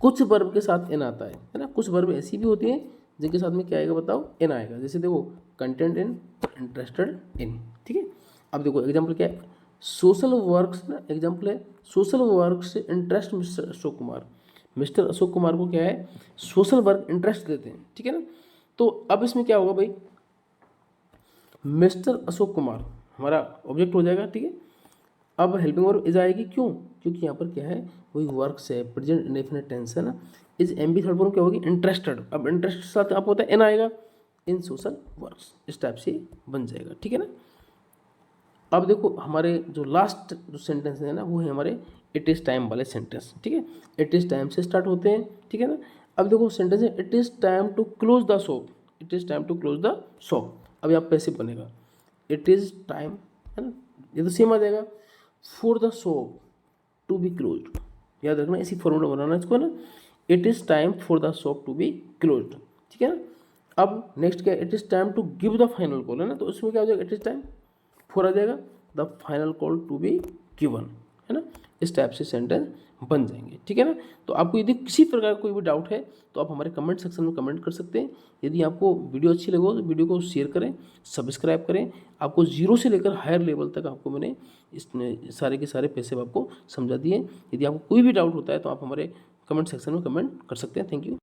कुछ वर्ब के साथ एन आता है ना। कुछ वर्ब ऐसी भी होती हैं जिनके साथ में क्या आएगा बताओ, एन आएगा। जैसे देखो कंटेंट इन, इंटरेस्टेड इन, ठीक है। अब देखो एग्जांपल क्या है, सोशल वर्क्स ना, एग्जांपल है सोशल वर्क से interest mister Ashok Kumar. Mister Ashok Kumar को क्या है, सोशल वर्क इंटरेस्ट देते हैं, ठीक है ना। तो अब इसमें क्या होगा भाई, मिस्टर अशोक कुमार हमारा ऑब्जेक्ट हो जाएगा, ठीक है। अब हेल्पिंग वर्ब इज आएगी, क्यों, क्योंकि यहाँ पर क्या है, वही वर्क्स है, प्रेजेंट इंडेफिनिट टेंस है ना। इज एमबी थर्ड फॉर्म क्या होगी, इंटरेस्टेड। अब इंटरेस्ट के साथ आपको होता है एन आएगा, इन सोशल वर्क्स, इस टाइप से बन जाएगा, ठीक है ना। अब देखो हमारे जो लास्ट जो सेंटेंस है ना, वो है हमारे इट इज़ टाइम वाले सेंटेंस, ठीक है। इट इज़ टाइम से स्टार्ट होते हैं, ठीक है ना। अब देखो सेंटेंस है it is time to close the shop, it is time to close the shop. अब यहाँ पैसिव बनेगा, इट इज़ टाइम, है ना, ये तो सेम आ जाएगा, for the shop to be closed. याद रखना, इसी फॉर्मूला बनाना इसको ना, it is time for the shop to be closed, ठीक है ना। अब नेक्स्ट क्या है, it is time to give the final call, है ना। तो इसमें क्या हो जाएगा, इट इज़ टाइम फॉर आ जाएगा the final call to be given, है ना। इस टाइप से सेंटेंस बन जाएंगे, ठीक है ना। तो आपको यदि किसी प्रकार कोई भी डाउट है तो आप हमारे कमेंट सेक्शन में कमेंट कर सकते हैं। यदि आपको वीडियो अच्छी लगे तो वीडियो को शेयर करें, सब्सक्राइब करें। आपको जीरो से लेकर हायर लेवल तक आपको मैंने इसमें सारे के सारे पैसे आपको समझा दिए। यदि आपको कोई भी डाउट होता है तो आप हमारे कमेंट सेक्शन में कमेंट कर सकते हैं। Thank you.